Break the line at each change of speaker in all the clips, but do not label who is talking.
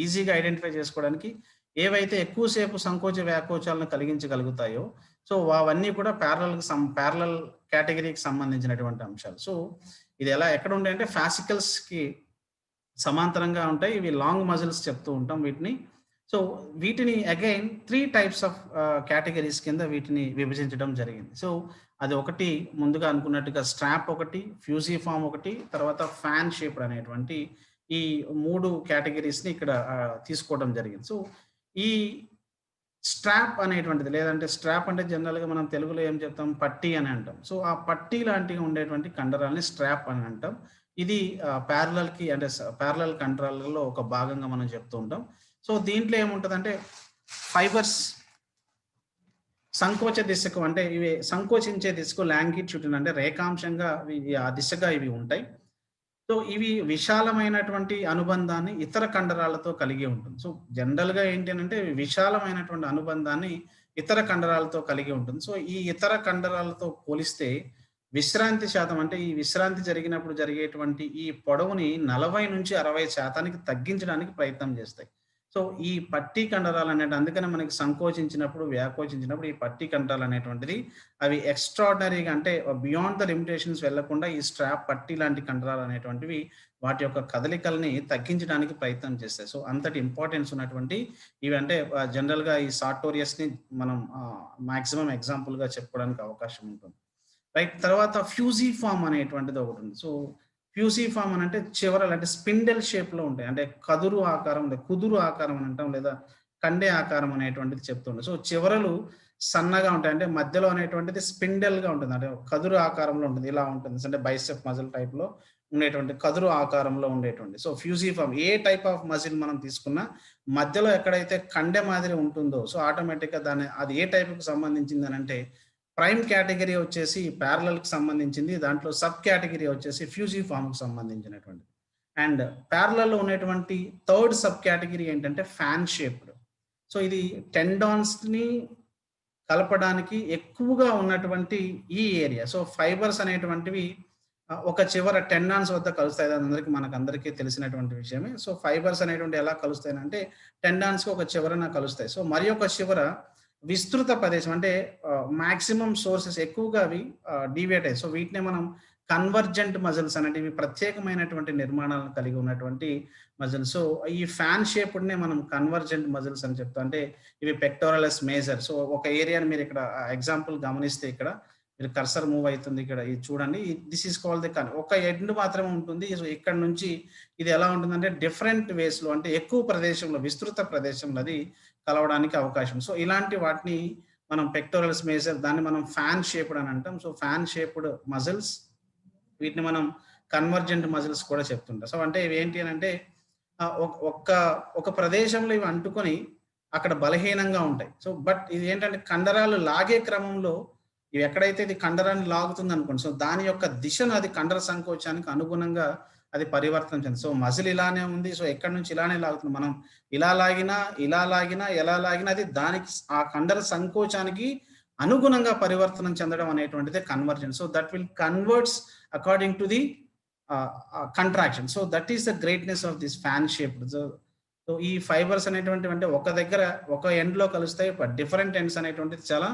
ఈజీగా ఐడెంటిఫై చేసుకోవడానికి ఏవైతే ఎక్కువ సేపు సంకోచ వ్యాకోచాలను కలిగించగలుగుతాయో, సో అవన్నీ కూడా ప్యారలల్ కేటగరీకి సంబంధించినటువంటి అంశాలు. సో ఇది ఎక్కడ ఉంటాయంటే ఫాసికల్స్‌కి సమాంతరంగా ఉంటాయి. ఇవి లాంగ్ మజిల్స్ చెప్తూ ఉంటాం వీటిని. సో, వీటిని అగైన్ 3 టైప్స్ ఆఫ్ కేటగరీస్ కింద వీటిని విభజించడం జరిగింది. సో, అది ఒకటి ముందుగా అనుకున్నట్టుగా స్ట్రాప్ ఒకటి, ఫ్యూజిఫార్మ్ ఒకటి, తర్వాత ఫ్యాన్ షేప్డ్ అనేటువంటి ఈ 3 కేటగరీస్‌ని ఇక్కడ తీసుకోవడం జరిగింది. సో, ఈ స్ట్రాప్ అనేటువంటిది లేదంటే స్ట్రాప్ అంటే జనరల్‌గా మనం తెలుగులో ఏం చెప్తాం? పట్టీ అని అంటాం. సో, ఆ పట్టీ లాంటిగా ఉండేటువంటి కండరాల్ని స్ట్రాప్ అని అంటాం. ఇది ప్యారలల్‌కి అంటే ప్యారలల్ కండరాలలో ఒక భాగంగా మనం చెప్తూ ఉంటాం. సో, దీంట్లో ఏముంటదంటే ఫైబర్స్ సంకోచ దిశకు అంటే ఇవి సంకోచించే దిశకు లాంగిట్యూడిన్ అంటే రేఖాంశంగా ఆ దిశగా ఇవి ఉంటాయి. సో, ఇవి విశాలమైనటువంటి అనుబంధాన్ని ఇతర కండరాలతో కలిగి ఉంటుంది. సో, జనరల్‌గా ఏంటి అనంటే విశాలమైనటువంటి అనుబంధాన్ని ఇతర కండరాలతో కలిగి ఉంటుంది. సో, ఈ ఇతర కండరాలతో పోలిస్తే విశ్రాంతి శాతం అంటే ఈ విశ్రాంతి జరిగినప్పుడు జరిగేటువంటి ఈ పొడవుని 40-60% తగ్గించడానికి ప్రయత్నం చేస్తాయి. సో, ఈ పట్టీ కండరాలనేటి అందుకనే మనకి సంకోచించినప్పుడు, వ్యాకోచించినప్పుడు ఈ పట్టీ కండరాలనేటువంటిది అవి ఎక్స్‌ట్రార్డినరీగా అంటే బియాండ్ ద లిమిటేషన్స్ వెళ్ళకుండా ఈ స్ట్రాప్ పట్టీ లాంటి కండరాలనేటువంటివి వాటి యొక్క కదలికల్ని తగ్గించడానికి ప్రయత్నం చేస్తాయి. సో, అంతటి ఇంపార్టెన్స్ ఉన్నటువంటి ఇవి అంటే జనరల్‌గా ఈ సార్టోరియస్‌ని మనం మాక్సిమం ఎగ్జాంపుల్‌గా చెప్పుకోవడానికి అవకాశం ఉంటుంది. రైట్. తర్వాత ఫ్యూజిఫార్మ్ అనేటువంటిది ఒకటుంది. సో, ఫ్యూజిఫార్మ్ అనంటే చివరలు అంటే స్పిండిల్ షేప్‌లో ఉంటాయి. అంటే కుదురు ఆకారం అని అంటాం లేదా కండే ఆకారం అనేటువంటిది చెప్తుండే. సో, చివరలు సన్నగా ఉంటాయి. అంటే మధ్యలో అనేటువంటిది స్పిండిల్‌గా ఉంటుంది. అంటే కదురు ఆకారంలో ఉంటుంది. ఇలా ఉంటుంది. అంటే బైసెప్ మజిల్ టైప్‌లో ఉండేటువంటి కదురు ఆకారంలో ఉండేటువంటి. So, fusiform a type of muscle మనం తీసుకున్నా మధ్యలో ఎక్కడైతే కండె మాదిరి ఉంటుందో సో, ఆటోమేటిక్‌గా అది ఏ టైప్‌కి సంబంధించిందనంటే ప్రైమ్ కేటగరీ వచ్చేసి ప్యారలల్‌కి సంబంధించింది. దాంట్లో సబ్ కేటగరీ వచ్చేసి ఫ్యూజిఫార్మ్‌కి సంబంధించినటువంటిది. అండ్ ప్యారలల్‌లో ఉన్నటువంటి థర్డ్ సబ్ కేటగరీ ఏంటంటే ఫ్యాన్ షేప్డ్. సో, ఇది టెండాన్స్‌ని కలపడానికి ఎక్కువగా ఉన్నటువంటి ఈ ఏరియా. సో, ఫైబర్స్ అనేటువంటివి ఒక చివర టెండాన్స్ వద్ద కలుస్తాయి. అది మనకందరికీ తెలిసినటువంటి విషయమే. సో, ఫైబర్స్ అనేటువంటివి ఎలా కలుస్తాయనంటే టెండాన్స్‌కి ఒక చివరన కలుస్తాయి. సో, మరి ఒక చివర విస్తృత ప్రదేశం అంటే మాక్సిమం సోర్సెస్ ఎక్కువగా అవి డీవియేట్ అయ్యాయి. సో, వీటినే మనం కన్వర్జెంట్ మజిల్స్ అనేటివి ప్రత్యేకమైనటువంటి నిర్మాణాలను కలిగి ఉన్నటువంటి మజిల్స్. సో, ఈ ఫ్యాన్ షేప్డ్‌నే మనం కన్వర్జెంట్ మజిల్స్ అని చెప్తాం. అంటే ఇవి పెక్టోరలిస్ మేజర్. సో, ఒక ఏరియాని మీరు ఇక్కడ ఎగ్జాంపుల్ గమనిస్తే ఇక్కడ మీరు కర్సర్ మూవ్ అయితుంది ఇక్కడ ఇది చూడండి. దిస్ ఈస్ కాల్డ్ ఒక ఎండ్ మాత్రమే ఉంటుంది. సో, ఇక్కడ నుంచి ఇది ఎలా ఉంటుందంటే డిఫరెంట్ వేస్‌లో అంటే ఎక్కువ ప్రదేశంలో విస్తృత ప్రదేశంలో అది కలవడానికి అవకాశం. సో, ఇలాంటి వాటిని మనం పెక్టోరల్స్ మేజర్ దాన్ని మనం ఫ్యాన్ షేప్డ్ అని అంటాం. సో, ఫ్యాన్ షేప్డ్ మజిల్స్ వీటిని మనం కన్వర్జెంట్ మజిల్స్ కూడా చెప్తుంటాం. సో, అంటే ఇవేంటి అనంటే ఒక ప్రదేశంలో ఇవి అంటుకొని అక్కడ బలహీనంగా ఉంటాయి. సో, బట్ ఇది ఏంటంటే కండరాలు లాగే క్రమంలో ఇవి ఎక్కడైతే ఇది కండరాన్ని లాగుతుందనుకోండి. సో, దాని యొక్క దిశను అది కండర సంకోచానికి అనుగుణంగా అది పరివర్తన చెంది. సో, మజిల్ ఇలానే ఉంది. సో, ఎక్కడి నుంచి ఇలానే లాగుతుంది. మనం ఇలా లాగినా, ఎలా లాగినా అది దానికి ఆ కండర సంకోచానికి అనుగుణంగా పరివర్తనం చెందడం అనేటువంటిదే convergence. So, that will converts according to the contraction. So, that is the greatness of this fan shaped. So, ఈ ఫైబర్స్ అనేటువంటివి అంటే ఒక దగ్గర ఒక ఎండ్‌లో కలుస్తాయి. బట్ డిఫరెంట్ ఎండ్స్ అనేటువంటిది చాలా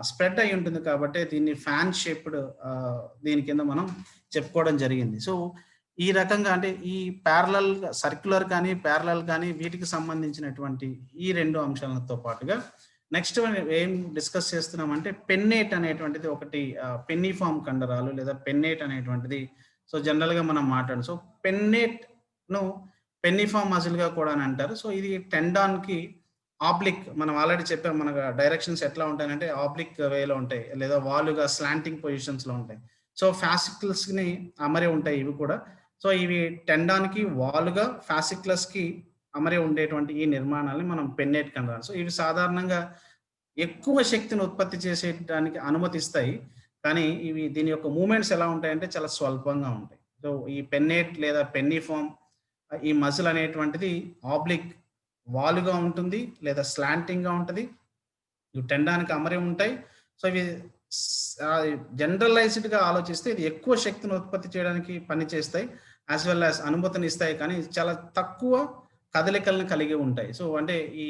స్ప్రెడ్ అయ్యి ఉంటుంది కాబట్టి దీన్ని ఫ్యాన్ షేప్డ్ దీని కింద మనం చెప్పుకోవడం జరిగింది. సో, ఈ రకంగా అంటే ఈ సర్క్యులర్ కానీ, ప్యారలల్ కానీ వీటికి సంబంధించినటువంటి ఈ 2 అంశాలతో పాటుగా నెక్స్ట్ ఏం డిస్కస్ చేస్తున్నామంటే పెన్నేట్ అనేటువంటిది ఒకటి పెన్నిఫార్మ్ కండరాలు లేదా పెన్నేట్ అనేటువంటిది సో, జనరల్‌గా మనం మాట్లాడాం. సో, పెన్నేట్‌ను పెన్నిఫార్మ్ మజిల్‌గా కూడా అని అంటారు. సో, ఇది టెండాన్‌కి ఆబ్లిక్ మనం ఆల్రెడీ చెప్పాం. మన డైరెక్షన్స్ ఎట్లా ఉంటాయంటే ఆబ్లిక్ వేలో ఉంటాయి. లేదా వాలుగా స్లాంటింగ్ పొజిషన్స్‌లో ఉంటాయి. సో, ఫాసికల్స్‌ని అమరి ఉంటాయి ఇవి కూడా. సో, ఇవి టెండాన్‌కి వాలుగా, ఫాసిక్యులస్‌కి అమరి ఉండేటువంటి ఈ నిర్మాణాల్ని మనం పెన్నేట్ కండరాలు. సో, ఇవి సాధారణంగా ఎక్కువ శక్తిని ఉత్పత్తి చేసేయడానికి అనుమతిస్తాయి. కానీ దీని యొక్క మూవ్‌మెంట్స్ ఎలా ఉంటాయంటే చాలా స్వల్పంగా ఉంటాయి. సో, ఈ పెన్నేట్ లేదా పెన్నిఫార్మ్ ఈ మజిల్ అనేటువంటిది ఆబ్లిక్ వాలుగా ఉంటుంది లేదా స్లాంటింగ్‌గా ఉంటది. ఇవి టెండాన్‌కి అమరి ఉంటాయి. సో, ఇవి జనరలైజ్డ్‌గా ఆలోచిస్తే ఇది ఎక్కువ శక్తిని ఉత్పత్తి చేయడానికి పనిచేస్తాయి. యాస్ వెల్ యాస్ అనుమతినిస్తాయి. కానీ చాలా తక్కువ కదలికలను కలిగి ఉంటాయి. సో, అంటే ఈ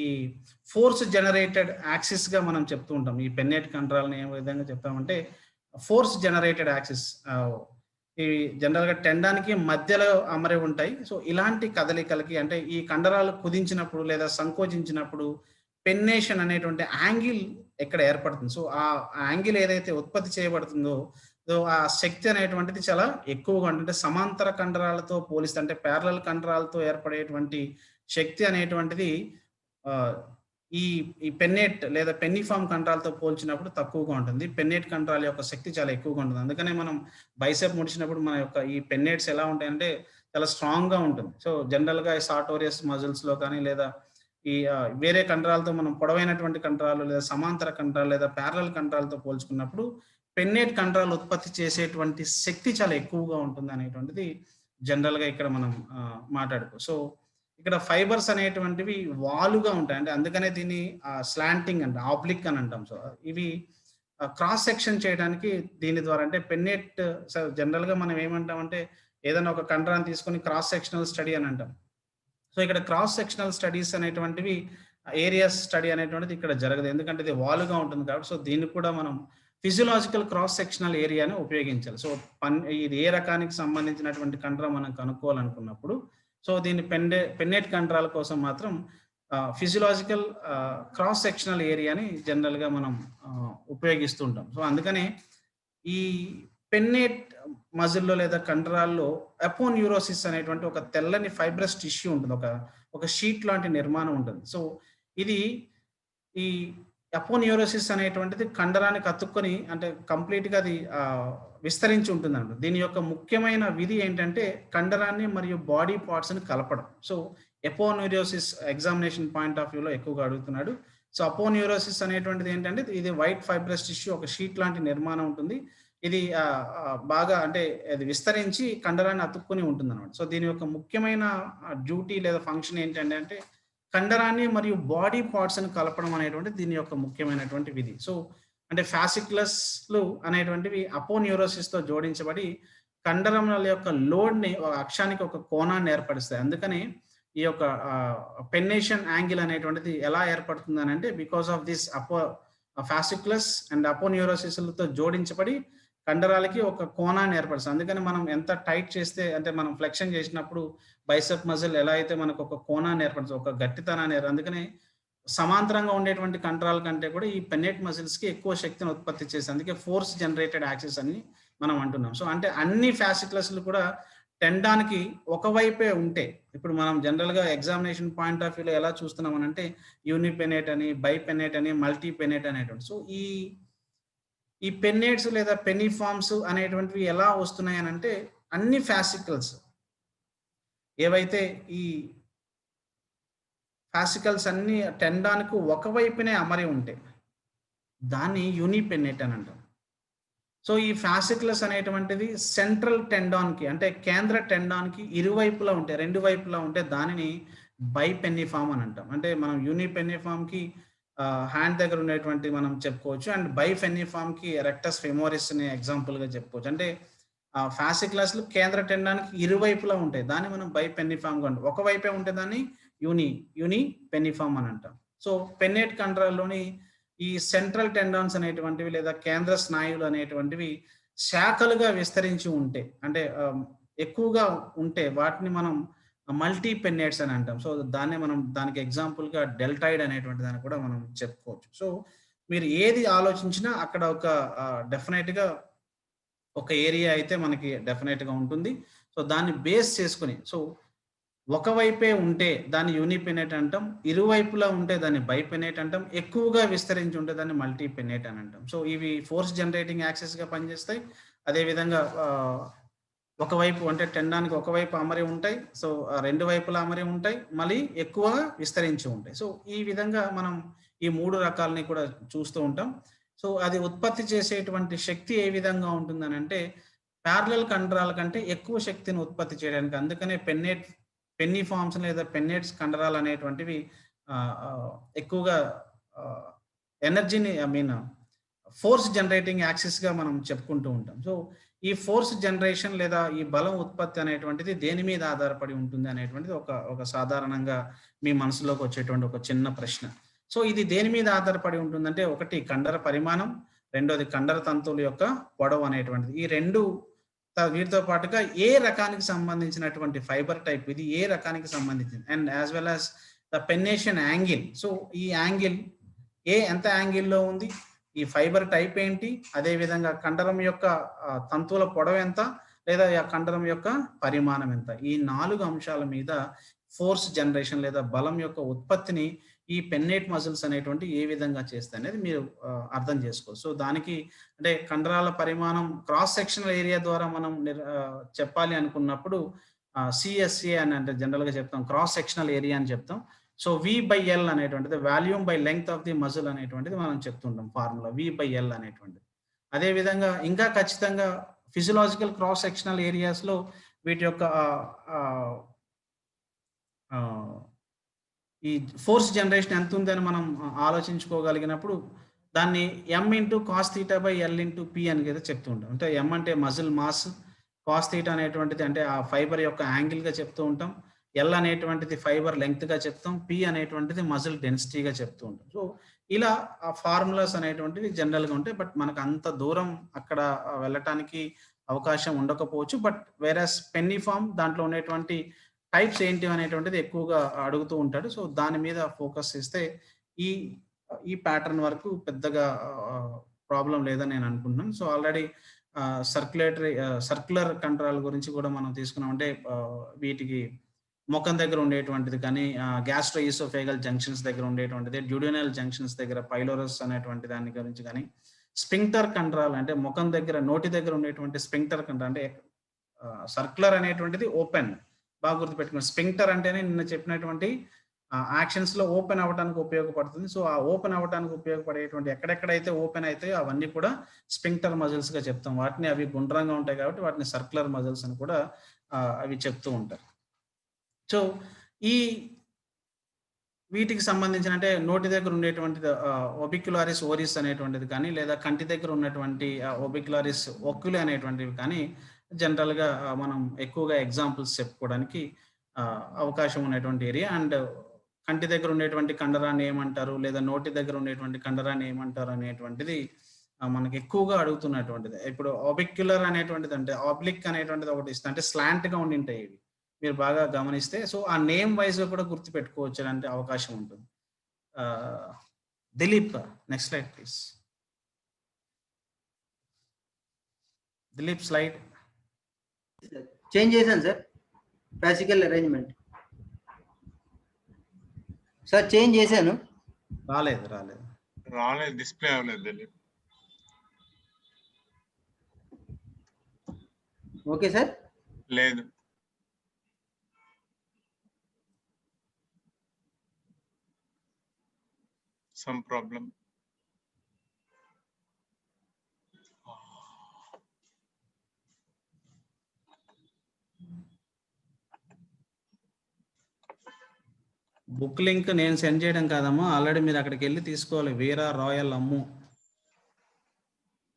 ఫోర్స్ జనరేటెడ్ యాక్సిస్‌గా మనం చెప్తూ ఉంటాం. ఈ పెన్నెట్ కండరాలని ఏ విధంగా చెప్తామంటే ఫోర్స్ జనరేటెడ్ యాక్సిస్. ఇవి జనరల్‌గా టెండాన్‌కి మధ్యలో అమరి ఉంటాయి. సో, ఇలాంటి కదలికలకి అంటే ఈ కండరాలు కుదించినప్పుడు లేదా సంకోచించినప్పుడు పెన్నేషన్ అనేటువంటి యాంగిల్ ఎక్కడ ఏర్పడుతుంది. సో, ఆ యాంగిల్ ఏదైతే ఉత్పత్తి చేయబడుతుందో, సో, ఆ శక్తి అనేటువంటిది చాలా ఎక్కువగా ఉంటుంది. అంటే సమాంతర కండరాలతో పోలిస్తే అంటే పారలెల్ కండరాలతో ఏర్పడేటువంటి శక్తి అనేటువంటిది ఆహ్, ఈ ఈ పెన్నెట్ లేదా పెన్నిఫార్మ్ కండరాలతో పోల్చినప్పుడు తక్కువగా ఉంటుంది. పెన్నెట్ కండరాల యొక్క శక్తి చాలా ఎక్కువగా ఉంటుంది. అందుకనే మనం బైసెప్ ముడిచినప్పుడు మన యొక్క ఈ పెన్నెట్స్ ఎలా ఉంటాయంటే చాలా స్ట్రాంగ్‌గా ఉంటుంది. సో, జనరల్‌గా ఈ సార్టోరియస్ మజిల్స్‌లో కానీ లేదా ఈ వేరే కండరాలతో మనం పొడవైనటువంటి కండరాలు లేదా సమాంతర కండరాలు లేదా పారలెల్ కండరాలతో పోల్చుకున్నప్పుడు పెన్నెట్ కండరాలు ఉత్పత్తి చేసేటువంటి శక్తి చాలా ఎక్కువగా ఉంటుందనేటువంటిది జనరల్‌గా ఇక్కడ మనం సో, ఇక్కడ ఫైబర్స్ అనేటువంటివి వాలుగా ఉంటాయి. అంటే అందుకనే దీన్ని స్లాంటింగ్ అంటాం. ఆబ్లిక్ అని అంటాం. సో, ఇవి క్రాస్ సెక్షన్ చేయడానికి దీని ద్వారా అంటే పెన్నెట్ జనరల్‌గా మనం ఏమంటామంటే ఏదైనా ఒక కండరాన్ని తీసుకొని క్రాస్ సెక్షనల్ స్టడీ అని అంటాం. సో, ఇక్కడ క్రాస్ సెక్షనల్ స్టడీస్ అనేటువంటివి ఏరియాస్ స్టడీ అనేటువంటిది ఇక్కడ జరగదు. ఎందుకంటే ఇది వాలుగా ఉంటుంది కాబట్టి. సో, దీన్ని కూడా మనం ఫిజియోలాజికల్ క్రాస్ సెక్షనల్ ఏరియాని ఉపయోగించాలి. సో, ఇది ఏ రకానికి సంబంధించినటువంటి కండరం మనం కనుక్కోవాలనుకున్నప్పుడు, సో, దీన్ని పెన్నెట్ కండరాల కోసం మాత్రం ఫిజియోలాజికల్ క్రాస్ సెక్షనల్ ఏరియాని జనరల్‌గా మనం ఉపయోగిస్తూ ఉంటాం. సో, అందుకనే ఈ పెన్నెట్ మజిల్‌లో లేదా కండరాల్లో అపోన్యూరోసిస్ అనేటువంటి ఒక తెల్లని ఫైబ్రస్ టిష్యూ ఉంటుంది. ఒక షీట్ లాంటి నిర్మాణం ఉంటుంది. సో, ఇది ఈ అపోన్యూరోసిస్ అనేటువంటిది కండరానికి అతుక్కొని అంటే కంప్లీట్‌గా అది విస్తరించి ఉంటుందన్నమాట. దీని యొక్క ముఖ్యమైన విధి ఏంటంటే కండరాన్ని మరియు బాడీ పార్ట్స్‌ని కలపడం. సో, అపోన్యూరోసిస్ ఎగ్జామినేషన్ పాయింట్ ఆఫ్ వ్యూలో ఎక్కువగా అడుగుతున్నాడు. సో, అపోన్యూరోసిస్ అనేటువంటిది ఏంటంటే ఇది వైట్ ఫైబ్రస్ టిష్యూ ఒక షీట్ లాంటి నిర్మాణం ఉంటుంది. ఇది బాగా అంటే అది విస్తరించి కండరాన్ని అతుక్కొని ఉంటుందన్నమాట. సో, దీని యొక్క ముఖ్యమైన డ్యూటీ లేదా ఫంక్షన్ ఏంటంటే అంటే కండరాన్ని మరియు బాడీ పార్ట్స్‌ని కలపడం అనేటువంటిది దీని యొక్క ముఖ్యమైనటువంటి విధి. సో, అంటే ఫాసిక్యులస్‌లు అనేటువంటివి అపోన్యూరోసిస్‌తో జోడించబడి కండరముల యొక్క లోడ్‌ని ఒక అక్షానికి ఒక కోణాన్ని ఏర్పరుస్తాయి. అందుకని ఈ యొక్క పెన్నేషన్ యాంగిల్ అనేటువంటిది ఎలా ఏర్పడుతుందనంటే బికాస్ ఆఫ్ దిస్ ఫాసిక్యులస్ అండ్ అపోన్యూరోసిస్‌లతో జోడించబడి కండరాలకి ఒక కోణాన్ని ఏర్పరుస్తుంది. అందుకని మనం ఎంత టైట్ చేస్తే అంటే మనం ఫ్లెక్షన్ చేసినప్పుడు బైసెప్ మజిల్ ఎలా అయితే మనకు ఒక కోణాన్ని ఏర్పడుతుంది. ఒక గట్టితనాన్ని అందుకనే సమాంతరంగా ఉండేటువంటి కండరాల కంటే కూడా ఈ పెన్నెట్ మజిల్స్‌కి ఎక్కువ శక్తిని ఉత్పత్తి చేస్తాయి. అందుకే ఫోర్స్ జనరేటెడ్ యాక్సిస్ అని మనం అంటున్నాం. సో, అంటే అన్ని ఫాసిక్యులస్‌లు కూడా టెండాన్‌కి ఒకవైపే ఉంటే ఇప్పుడు మనం జనరల్‌గా ఎగ్జామినేషన్ పాయింట్ ఆఫ్ వ్యూలో ఎలా చూస్తున్నామనంటే యూనిపెన్నెట్ అని, బైపెన్నెట్ అని, మల్టీ పెన్నెట్ అనేటువంటి. సో, ఈ పెన్నెట్స్ లేదా పెన్నిఫార్మ్స్ అనేటువంటివి ఎలా వస్తున్నాయనంటే అన్ని ఫాసికల్స్ ఏవైతే ఈ ఫాసికల్స్ అన్నీ టెండాన్‌కు ఒకవైపునే అమరి ఉంటాయి. దాన్ని యూనిపెన్నెట్ అని అంటాం. సో, ఈ ఫాసికలస్ అనేటువంటిది సెంట్రల్ టెండాన్‌కి అంటే కేంద్ర టెండాన్‌కి ఇరువైపులా ఉంటాయి. 2 వైపులా ఉంటే దానిని బైపెన్నిఫార్మ్ అని అంటాం. అంటే మనం యూనిపెన్నిఫార్మ్‌కి హ్యాండ్ దగ్గర ఉండేటువంటి మనం చెప్పుకోవచ్చు. అండ్ బైఫెన్నిఫార్మ్‌కి రెక్టస్ ఫెమోరిస్‌ని ఎగ్జాంపుల్‌గా చెప్పుకోవచ్చు. అంటే ఫాసికలస్‌లు కేంద్ర టెండాన్‌కి ఇరువైపులా ఉంటాయి. దాన్ని మనం బైపెన్నిఫార్మ్‌గా అంటాం. ఒకవైపే ఉంటే దాన్ని యూని పెన్నిఫార్మ్ అని అంటాం. సో, పెన్నెట్ కండరాల్లోని ఈ సెంట్రల్ టెండాన్స్ అనేటువంటివి లేదా కేంద్ర స్నాయువులు అనేటువంటివి శాఖలుగా విస్తరించి ఉంటే అంటే ఎక్కువగా ఉంటే వాటిని మనం మల్టీ పెన్నెట్స్ అని అంటాం. సో, దానికి ఎగ్జాంపుల్‌గా డెల్టాయిడ్ అనేటువంటి దాన్ని కూడా మనం చెప్పుకోవచ్చు. సో, మీరు ఏది ఆలోచించినా అక్కడ ఒక డెఫినెట్‌గా ఒక ఏరియా అయితే మనకి డెఫినెట్‌గా ఉంటుంది. సో, దాన్ని బేస్ చేసుకొని ఒకవైపే ఉంటే దాన్ని యూనిపెన్నెట్ అంటాం. ఇరువైపులా ఉంటే దాన్ని బైపెన్నెట్ అంటాం. ఎక్కువగా విస్తరించి ఉంటే దాన్ని మల్టీ పెన్నెట్ అని అంటాం. సో, ఇవి ఫోర్స్ జనరేటింగ్ యాక్సెస్‌గా పనిచేస్తాయి. అదేవిధంగా ఒకవైపు అంటే టెండాన్‌కి ఒకవైపు అమరి ఉంటాయి. సో, 2 వైపులా అమరి ఉంటాయి. మళ్ళీ ఎక్కువగా విస్తరించి ఉంటాయి. సో, ఈ విధంగా మనం ఈ 3 రకాలని కూడా చూస్తూ ఉంటాం. సో, అది ఉత్పత్తి చేసేటువంటి శక్తి ఏ విధంగా ఉంటుందనంటే పారలెల్ కండరాల కంటే ఎక్కువ శక్తిని ఉత్పత్తి చేయడానికి అందుకనే పెన్నిఫార్మ్స్ లేదా పెన్నెట్స్ కండరాలు అనేటువంటివి ఎక్కువగా ఎనర్జీని ఫోర్స్ జనరేటింగ్ యాక్సిస్‌గా మనం చెప్పుకుంటూ ఉంటాం. సో, ఈ ఫోర్స్ జనరేషన్ లేదా ఈ బలం ఉత్పత్తి అనేటువంటిది దేని మీద ఆధారపడి ఉంటుంది అనేటువంటిది ఒక సాధారణంగా మీ మనసులోకి వచ్చేటువంటి ఒక చిన్న ప్రశ్న. సో, ఇది దేని మీద ఆధారపడి ఉంటుందంటే, ఒకటి కండర పరిమాణం, రెండోది కండర తంతువుల యొక్క పొడవు అనేటువంటిది. ఈ 2 వీటితో పాటుగా ఏ రకానికి సంబంధించినటువంటి ఫైబర్ టైప్ ఇది ఏ రకానికి సంబంధించింది and as well as the pennation angle. So, ఈ యాంగిల్ ఎంత యాంగిల్‌లో ఉంది? ఈ ఫైబర్ టైప్ ఏంటి? అదే విధంగా కండరం యొక్క తంతువుల పొడవు ఎంత? లేదా ఆ కండరం యొక్క పరిమాణం ఎంత? ఈ 4 అంశాల మీద ఫోర్స్ జనరేషన్ లేదా బలం యొక్క ఉత్పత్తిని ఈ పెన్నేట్ మజిల్స్ అనేటువంటి ఏ విధంగా చేస్తాయనేది మీరు అర్థం చేసుకోవచ్చు. సో, దానికి అంటే కండరాల పరిమాణం క్రాస్ సెక్షనల్ ఏరియా ద్వారా మనం చెప్పాలి అనుకున్నప్పుడు సీఎస్ఏ అని అంటే జనరల్‌గా చెప్తాం. క్రాస్ సెక్షనల్ ఏరియా అని చెప్తాం. సో, V/L అనేటువంటిది volume by length of the muscle అనేటువంటిది మనం చెప్తుంటాం ఫార్ములా V/L అనేటువంటిది. అదే విధంగా ఇంకా ఖచ్చితంగా ఫిజియోలాజికల్ క్రాస్ సెక్షనల్ ఏరియాస్‌లో వీటి యొక్క ఈ ఫోర్స్ జనరేషన్ ఎంత ఉందని మనం ఆలోచించుకోగలిగినప్పుడు దాన్ని M into cos theta by L into P అని అయితే చెప్తూ ఉంటాం. అంటే M అంటే మజిల్ మాస్, కాస్ థీటా అనేటువంటిది అంటే ఆ ఫైబర్ యొక్క యాంగిల్‌గా చెప్తూ ఉంటాం. L అనేటువంటిది ఫైబర్ లెంగ్త్‌గా చెప్తాం. P అనేటువంటిది మజిల్ డెన్సిటీగా చెప్తూ ఉంటాం. సో, ఇలా ఆ ఫార్ములాస్ అనేటువంటివి జనరల్‌గా ఉంటాయి. బట్ మనకు అంత దూరం అక్కడ వెళ్ళటానికి అవకాశం ఉండకపోవచ్చు. బట్ వేరస్ పెన్నిఫార్మ్ దాంట్లో ఉండేటువంటి టైప్స్ ఏంటి అనేటువంటిది ఎక్కువగా అడుగుతూ ఉంటాడు. సో, దాని మీద ఫోకస్ చేస్తే ఈ ఈ ప్యాటర్న్ వరకు పెద్దగా ప్రాబ్లమ్ లేదని నేను అనుకుంటున్నాను. సో, ఆల్రెడీ సర్క్యులర్ కండరాల గురించి కూడా మనం తీసుకున్నామంటే వీటికి మొఖం దగ్గర ఉండేటువంటిది కానీ గ్యాస్ట్రోఈసోఫేగల్ జంక్షన్స్ దగ్గర ఉండేటువంటిది, డ్యూడినల్ జంక్షన్స్ దగ్గర పైలోరస్ అనేటువంటి దాని గురించి కానీ, స్ఫింక్టర్ కండరాలు అంటే ముఖం దగ్గర నోటి దగ్గర ఉండేటువంటి స్ఫింక్టర్ కండరాలు అంటే సర్క్యులర్ అనేటువంటిది ఓపెన్. బాగా గుర్తుపెట్టుకోండి. స్ఫింక్టర్ అంటేనే నిన్న చెప్పినటువంటి యాక్షన్స్‌లో ఓపెన్ అవ్వటానికి ఉపయోగపడుతుంది. సో, ఆ ఓపెన్ అవ్వటానికి ఉపయోగపడేటువంటి ఎక్కడెక్కడైతే ఓపెన్ అయితాయో అవన్నీ కూడా స్ఫింక్టర్ మజిల్స్‌గా చెప్తాం. అవి గుండ్రంగా ఉంటాయి కాబట్టి వాటిని సర్క్యులర్ మజిల్స్ అని కూడా అవి చెప్తూ ఉంటారు. సో, ఈ వీటికి సంబంధించిన అంటే నోటి దగ్గర ఉండేటువంటిది ఓబిక్యులారిస్ ఓరిస్ అనేటువంటిది కానీ, లేదా కంటి దగ్గర ఉన్నటువంటి ఓబిక్యులారిస్ ఒక్యులి అనేటువంటివి కానీ జనరల్‌గా మనం ఎక్కువగా ఎగ్జాంపుల్స్ చెప్పుకోవడానికి అవకాశం ఉన్నటువంటి ఏరియా. అండ్ కంటి దగ్గర ఉండేటువంటి కండరాన్ని ఏమంటారు? లేదా నోటి దగ్గర ఉండేటువంటి కండరాన్ని ఏమంటారు? అనేటువంటిది మనకి ఎక్కువగా అడుగుతున్నటువంటిది. ఇప్పుడు ఆబిక్యులర్ అనేటువంటిది అంటే ఆబ్లిక్ అనేటువంటిది ఒకటి ఇస్తా అంటే స్లాంట్‌గా ఉండింటాయి ఇవి. మీరు బాగా గమనిస్తే సో, ఆ నేమ్ వైస్‌గా కూడా గుర్తుపెట్టుకోవచ్చు అంటే అవకాశం ఉంటుంది. Dilip next slide please. Dilip slide.
Change చేశాను sir. Physical arrangement. Sir change చేశాను.
రాలేదు డిస్ప్లే అవ్వలేదు దిలీప్.
Okay sir.
లేదు. Some problem.
బుక్ లింక్ నేను సెండ్ చేయడం కాదమ్మా, ఆల్రెడీ మీరు అక్కడికి వెళ్ళి తీసుకోవాలి. Veera royal Ammu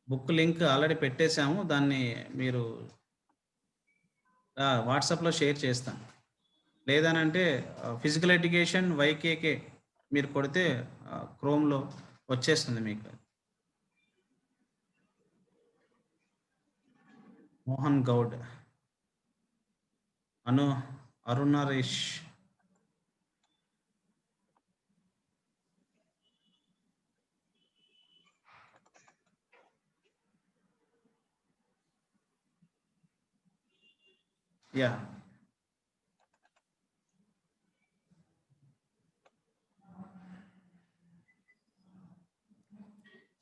book link already పెట్టేశాము. దాన్ని మీరు వాట్సాప్లో షేర్ చేస్తాను. లేదనంటే ఫిజికల్ ఎడ్యుకేషన్ వైకేకే మీరు కొడితే క్రోమ్లో వచ్చేస్తుంది మీకు. మోహన్ గౌడ్, అరుణరేష్, యా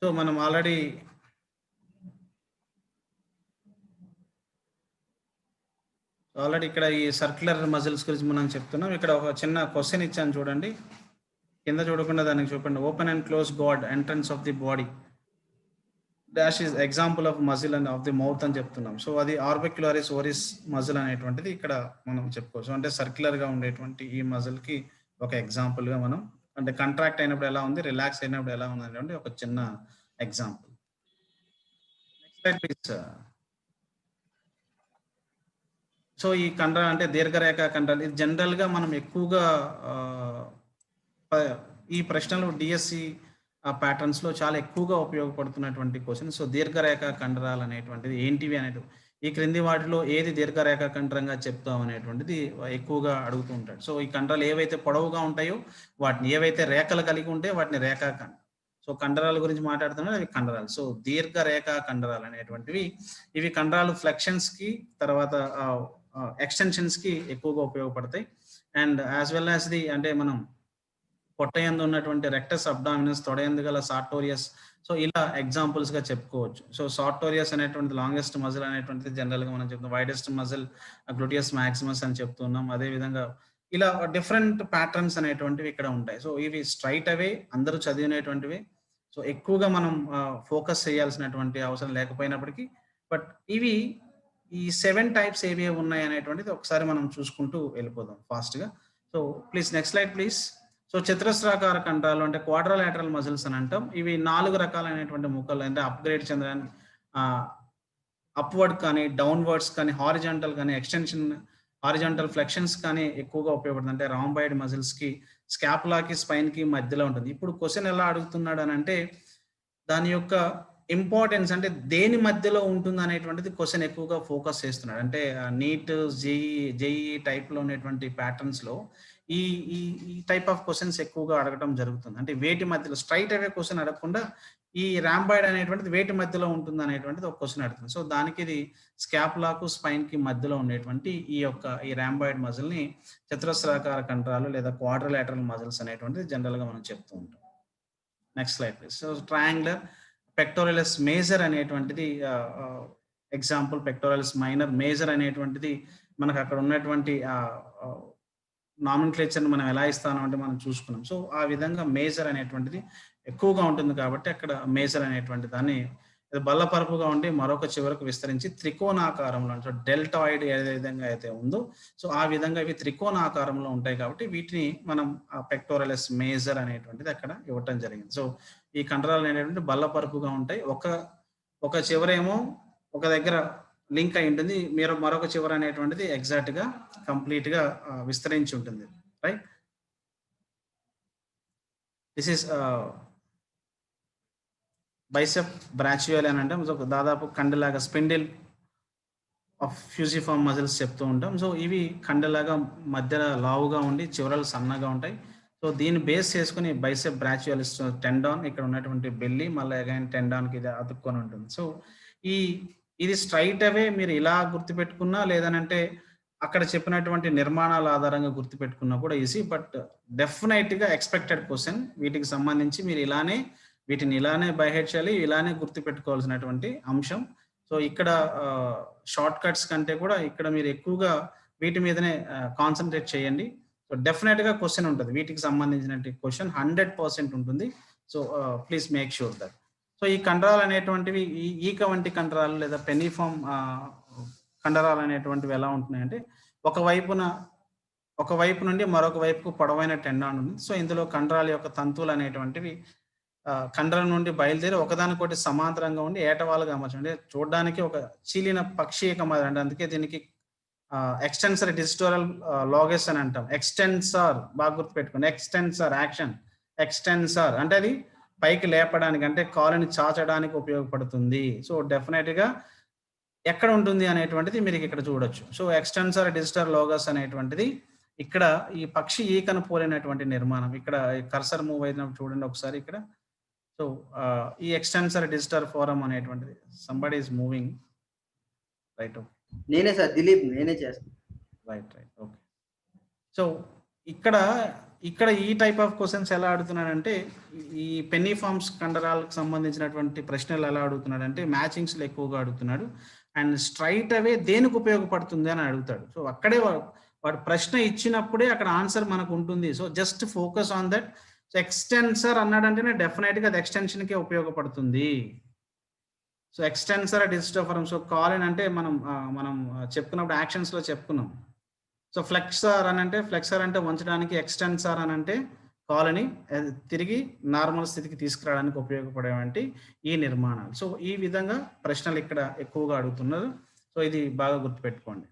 సో మనం ఆల్రెడీ ఇక్కడ ఈ సర్క్యులర్ మజిల్స్ గురించి మనం చెప్తున్నాం. ఇక్కడ ఒక చిన్న క్వశ్చన్ ఇచ్చాను చూడండి, కింద చూడకుండా దానికి చూపండి. Open and close God entrance of the body dash is example of muscle and of the mouth అని చెప్తున్నాం. సో అది ఆర్బిక్యులారిస్ ఓరిస్ మజిల్ అనేటువంటిది ఇక్కడ మనం చెప్పుకోవచ్చు. అంటే సర్క్యులర్ గా ఉండేటువంటి ఈ మజిల్ కి ఒక ఎగ్జాంపుల్ గా మనం అంటే కంట్రాక్ట్ అయినప్పుడు ఎలా ఉంది, రిలాక్స్ అయినప్పుడు ఎలా ఉంది అనేటువంటి ఒక చిన్న example. Next slide please. So ఈ కండరాలు అంటే దీర్ఘరేఖ కండరాలు ఇది జనరల్గా మనం ఎక్కువగా ఈ ప్రశ్నలు డిఎస్సి ప్యాటర్న్స్ లో చాలా ఎక్కువగా ఉపయోగపడుతున్నటువంటి క్వశ్చన్. సో దీర్ఘరేఖ కండరాలు అనేటువంటిది ఏంటివి అనేది ఈ క్రింది వాటిలో ఏది దీర్ఘరేఖ కండరంగా చెప్తాం అనేటువంటిది ఎక్కువగా అడుగుతూ ఉంటాడు. సో ఈ కండరాలు ఏవైతే పొడవుగా ఉంటాయో వాటిని, ఏవైతే రేఖలు కలిగి ఉంటే వాటిని రేఖా కండ. సో కండరాల గురించి మాట్లాడుతున్నా అవి కండరాలు. సో దీర్ఘరేఖ కండరాలు అనేటువంటివి ఇవి కండరాలు ఫ్లెక్షన్స్ కి తర్వాత ఎక్స్టెన్షన్స్ కి ఎక్కువగా ఉపయోగపడతాయి. And as well as the అంటే మనం పొట్ట యందు ఉన్నటువంటి రెక్టస్ అబ్డామినస్, తొడ యందు గల సార్టోరియస్, సో ఇలా ఎగ్జాంపుల్స్ గా చెప్పుకోవచ్చు. సో సార్టోరియస్ అనేటువంటి లాంగెస్ట్ మజిల్ అనేటువంటిది జనరల్ గా మనం చెప్తాం. వైడెస్ట్ మజిల్ గ్లూటియస్ మాక్సిమస్ అని చెప్తున్నాం. అదే విధంగా ఇలా డిఫరెంట్ ప్యాటర్న్స్ అనేటువంటివి ఇక్కడ ఉంటాయి. సో ఇవి స్ట్రైట్ అవే అందరూ చదివినటువంటివి. సో ఎక్కువగా మనం ఫోకస్ చేయాల్సినటువంటి అవసరం లేకపోయినప్పటికీ, బట్ ఇవి ఈ 7 టైప్స్ ఏవి ఉన్నాయి అనేటువంటిది ఒకసారి మనం చూసుకుంటూ వెళ్ళిపోదాం ఫాస్ట్ గా. So please next slide please. So చతురస్రాకార కండరాలు అంటే క్వాడ్రలాటరల్ మజిల్స్ అని అంటాం. ఇవి 4 రకాలైనటువంటి ముక్కలు అంటే అప్గ్రేడ్ చెందడానికి అప్వర్డ్ కానీ, డౌన్వర్డ్స్ కానీ, హారిజాంటల్ కానీ, ఎక్స్టెన్షన్ హారిజాంటల్ ఫ్లెక్షన్స్ కానీ ఎక్కువగా ఉపయోగపడుతుంది. అంటే రాంబాయిడ్ మజిల్స్ కి, స్కాపులాకి, స్పైన్ కి మధ్యలో ఉంటుంది. ఇప్పుడు క్వశ్చన్ ఎలా అడుగుతున్నాడు అని అంటే దాని యొక్క ఇంపార్టెన్స్ అంటే దేని మధ్యలో ఉంటుంది అనేటువంటిది క్వశ్చన్ ఎక్కువగా ఫోకస్ చేస్తున్నాడు. అంటే నీట్, జేఈ టైప్ లో ఉన్నటువంటి ప్యాటర్న్స్ లో ఈ ఈ ఈ టైప్ ఆఫ్ క్వశ్చన్స్ ఎక్కువగా అడగడం జరుగుతుంది. అంటే వేటి మధ్యలో స్ట్రైట్ అవే క్వశ్చన్ అడగకుండా ఈ రాంబాయిడ్ అనేటువంటిది వేటి మధ్యలో ఉంటుంది అనేటువంటిది ఒక క్వశ్చన్ అడుగుతుంది. సో దానికి ఇది స్కాపులాకు, స్పైన్ కి మధ్యలో ఉండేటువంటి ఈ రాంబాయిడ్ మజిల్ ని చతురస్రాకార కండరాలు లేదా క్వాడ్రిలేటరల్ మజిల్స్ అనేటువంటిది జనరల్ గా మనం చెప్తూ ఉంటాం. Next slide please. So triangular pectoralis major అనేటువంటిది ఎగ్జాంపుల్, పెక్టోరలిస్ మైనర్, మేజర్ అనేటువంటిది మనకు అక్కడ ఉన్నటువంటి నామినిక్లేచర్ మనం ఎలా ఇస్తాను అంటే మనం చూసుకున్నాం. సో ఆ విధంగా మేజర్ అనేటువంటిది ఎక్కువగా ఉంటుంది కాబట్టి అక్కడ మేజర్ అనేటువంటి దాన్ని బల్లపరుపుగా ఉండి మరొక చివరకు విస్తరించి త్రికోణాకారంలో, సో డెల్టాయిడ్ ఏ విధంగా అయితే ఉందో సో ఆ విధంగా ఇవి త్రికోణాకారంలో ఉంటాయి కాబట్టి వీటిని మనం పెక్టోరలిస్ మేజర్ అనేటువంటిది అక్కడ ఇవ్వటం జరిగింది. సో ఈ కండరాలు అనేటువంటి బల్లపరుపుగా ఉంటాయి. ఒక చివరేమో ఒక దగ్గర లింక్ అయి ఉంటుంది, మీరు మరొక చివర అనేటువంటిది ఎగ్జాక్ట్ గా కంప్లీట్ గా విస్తరించి ఉంటుంది. రైట్, దిస్ ఇస్ బైసెప్ బ్రాచియోలి అని అంటే దాదాపు కండలాగా స్పిండిల్ ఆఫ్ ఫ్యూజిఫార్మ్ మజిల్స్ చెప్తూ ఉంటాం. సో ఇవి కండలాగా మధ్యలో లావుగా ఉండి చివరలు సన్నగా ఉంటాయి. సో దీన్ని బేస్ చేసుకుని బైసెప్ బ్రాచియోలిస్ టెండాన్, ఇక్కడ ఉన్నటువంటి బెల్లి, మళ్ళీ అగైన్ టెండాన్ కి ఇది అతుక్కొని ఉంటుంది. సో ఇది స్ట్రైట్ అవే మీరు ఇలా గుర్తుపెట్టుకున్నా లేదనంటే అక్కడ చెప్పినటువంటి నిర్మాణాల ఆధారంగా గుర్తుపెట్టుకున్నా కూడా ఈజీ. బట్ డెఫినెట్ గా ఎక్స్పెక్టెడ్ క్వశ్చన్ వీటికి సంబంధించి మీరు వీటిని ఇలానే బైహెడ్ చేయాలి, ఇలానే గుర్తుపెట్టుకోవాల్సినటువంటి అంశం. సో ఇక్కడ షార్ట్ కట్స్ కంటే కూడా ఇక్కడ మీరు ఎక్కువగా వీటి మీదనే కాన్సన్ట్రేట్ చేయండి. సో డెఫినెట్ గా క్వశ్చన్ ఉంటుంది, వీటికి సంబంధించిన క్వశ్చన్ 100% ఉంటుంది. So please make sure that. So ఈ కండరాలు అనేటువంటివి ఈక వంటి కండరాలు లేదా పెనిఫామ్ కండరాలు అనేటువంటివి ఎలా ఉంటున్నాయంటే ఒక వైపు నుండి మరొక వైపుకు పొడవైన టెండాన్ ఉంది. సో ఇందులో కండరాల యొక్క తంతువులు అనేటువంటివి కండరం నుండి బయలుదేరి ఒకదానికొకటి సమాంతరంగా ఉండి ఏటవాలుగా అమర్చండి. అంటే చూడడానికి ఒక చీలిన పక్షి యొక్క మాదిరి, అంటే అందుకే దీనికి ఎక్స్టెన్సర్ డిజిటోరల్ లాగెస్ అని అంటాం. ఎక్స్టెన్సర్ బాగా గుర్తుపెట్టుకోండి, ఎక్స్టెన్సర్ యాక్షన్, ఎక్స్టెన్సర్ అంటే అది పైకి లేపడానికి అంటే కాలుని చాచడానికి ఉపయోగపడుతుంది. సో డెఫినెట్ గా ఎక్కడ ఉంటుంది అనేటువంటిది మీరు ఇక్కడ చూడొచ్చు. సో ఎక్స్టెన్సర్ డిజిటల్ లోగస్ అనేటువంటిది ఇక్కడ ఈ పక్షి ఈకను పోలినటువంటి నిర్మాణం. ఇక్కడ కర్సర్ మూవ్ అయినప్పుడు చూడండి ఒకసారి ఇక్కడ. సో ఈ ఎక్స్టెన్సర్ డిజిటల్ ఫోరం అనేటువంటిది సంబడి ఈస్ మూవింగ్ రైట్.
నేనే సార్, దిలీప్, నేనే చేస్తాను.
Right okay. సో ఇక్కడ ఈ టైప్ ఆఫ్ క్వశ్చన్స్ ఎలా అడుగుతున్నాడంటే ఈ పెన్నిఫార్మ్స్ కండరాలకు సంబంధించినటువంటి ప్రశ్నలు ఎలా అడుగుతున్నాడంటే మ్యాచింగ్స్ లో ఎక్కువగా అడుగుతున్నాడు. అండ్ స్ట్రైట్ అవే దేనికి ఉపయోగపడుతుంది అని అడుగుతాడు. సో అక్కడే వాడు ప్రశ్న ఇచ్చినప్పుడే అక్కడ ఆన్సర్ మనకు ఉంటుంది. So just focus on that. So extensor అన్నాడంటేనే డెఫినెట్ గా అది ఎక్స్టెన్షన్ కే ఉపయోగపడుతుంది. So extensor digitorum. సో కాలిన్ అంటే మనం చెప్పుకున్నప్పుడు యాక్షన్స్ లో చెప్పుకున్నాం. సో ఫ్లెక్సర్ అంటే వంచడానికి, ఎక్స్టెన్సర్ అని అంటే కాలుని తిరిగి నార్మల్ స్థితికి తీసుకురావడానికి ఉపయోగపడేవంటి ఈ నిర్మాణాలు. సో ఈ విధంగా ప్రశ్నలు ఇక్కడ ఎక్కువగా అడుగుతున్నారు. సో ఇది బాగా గుర్తుపెట్టుకోండి.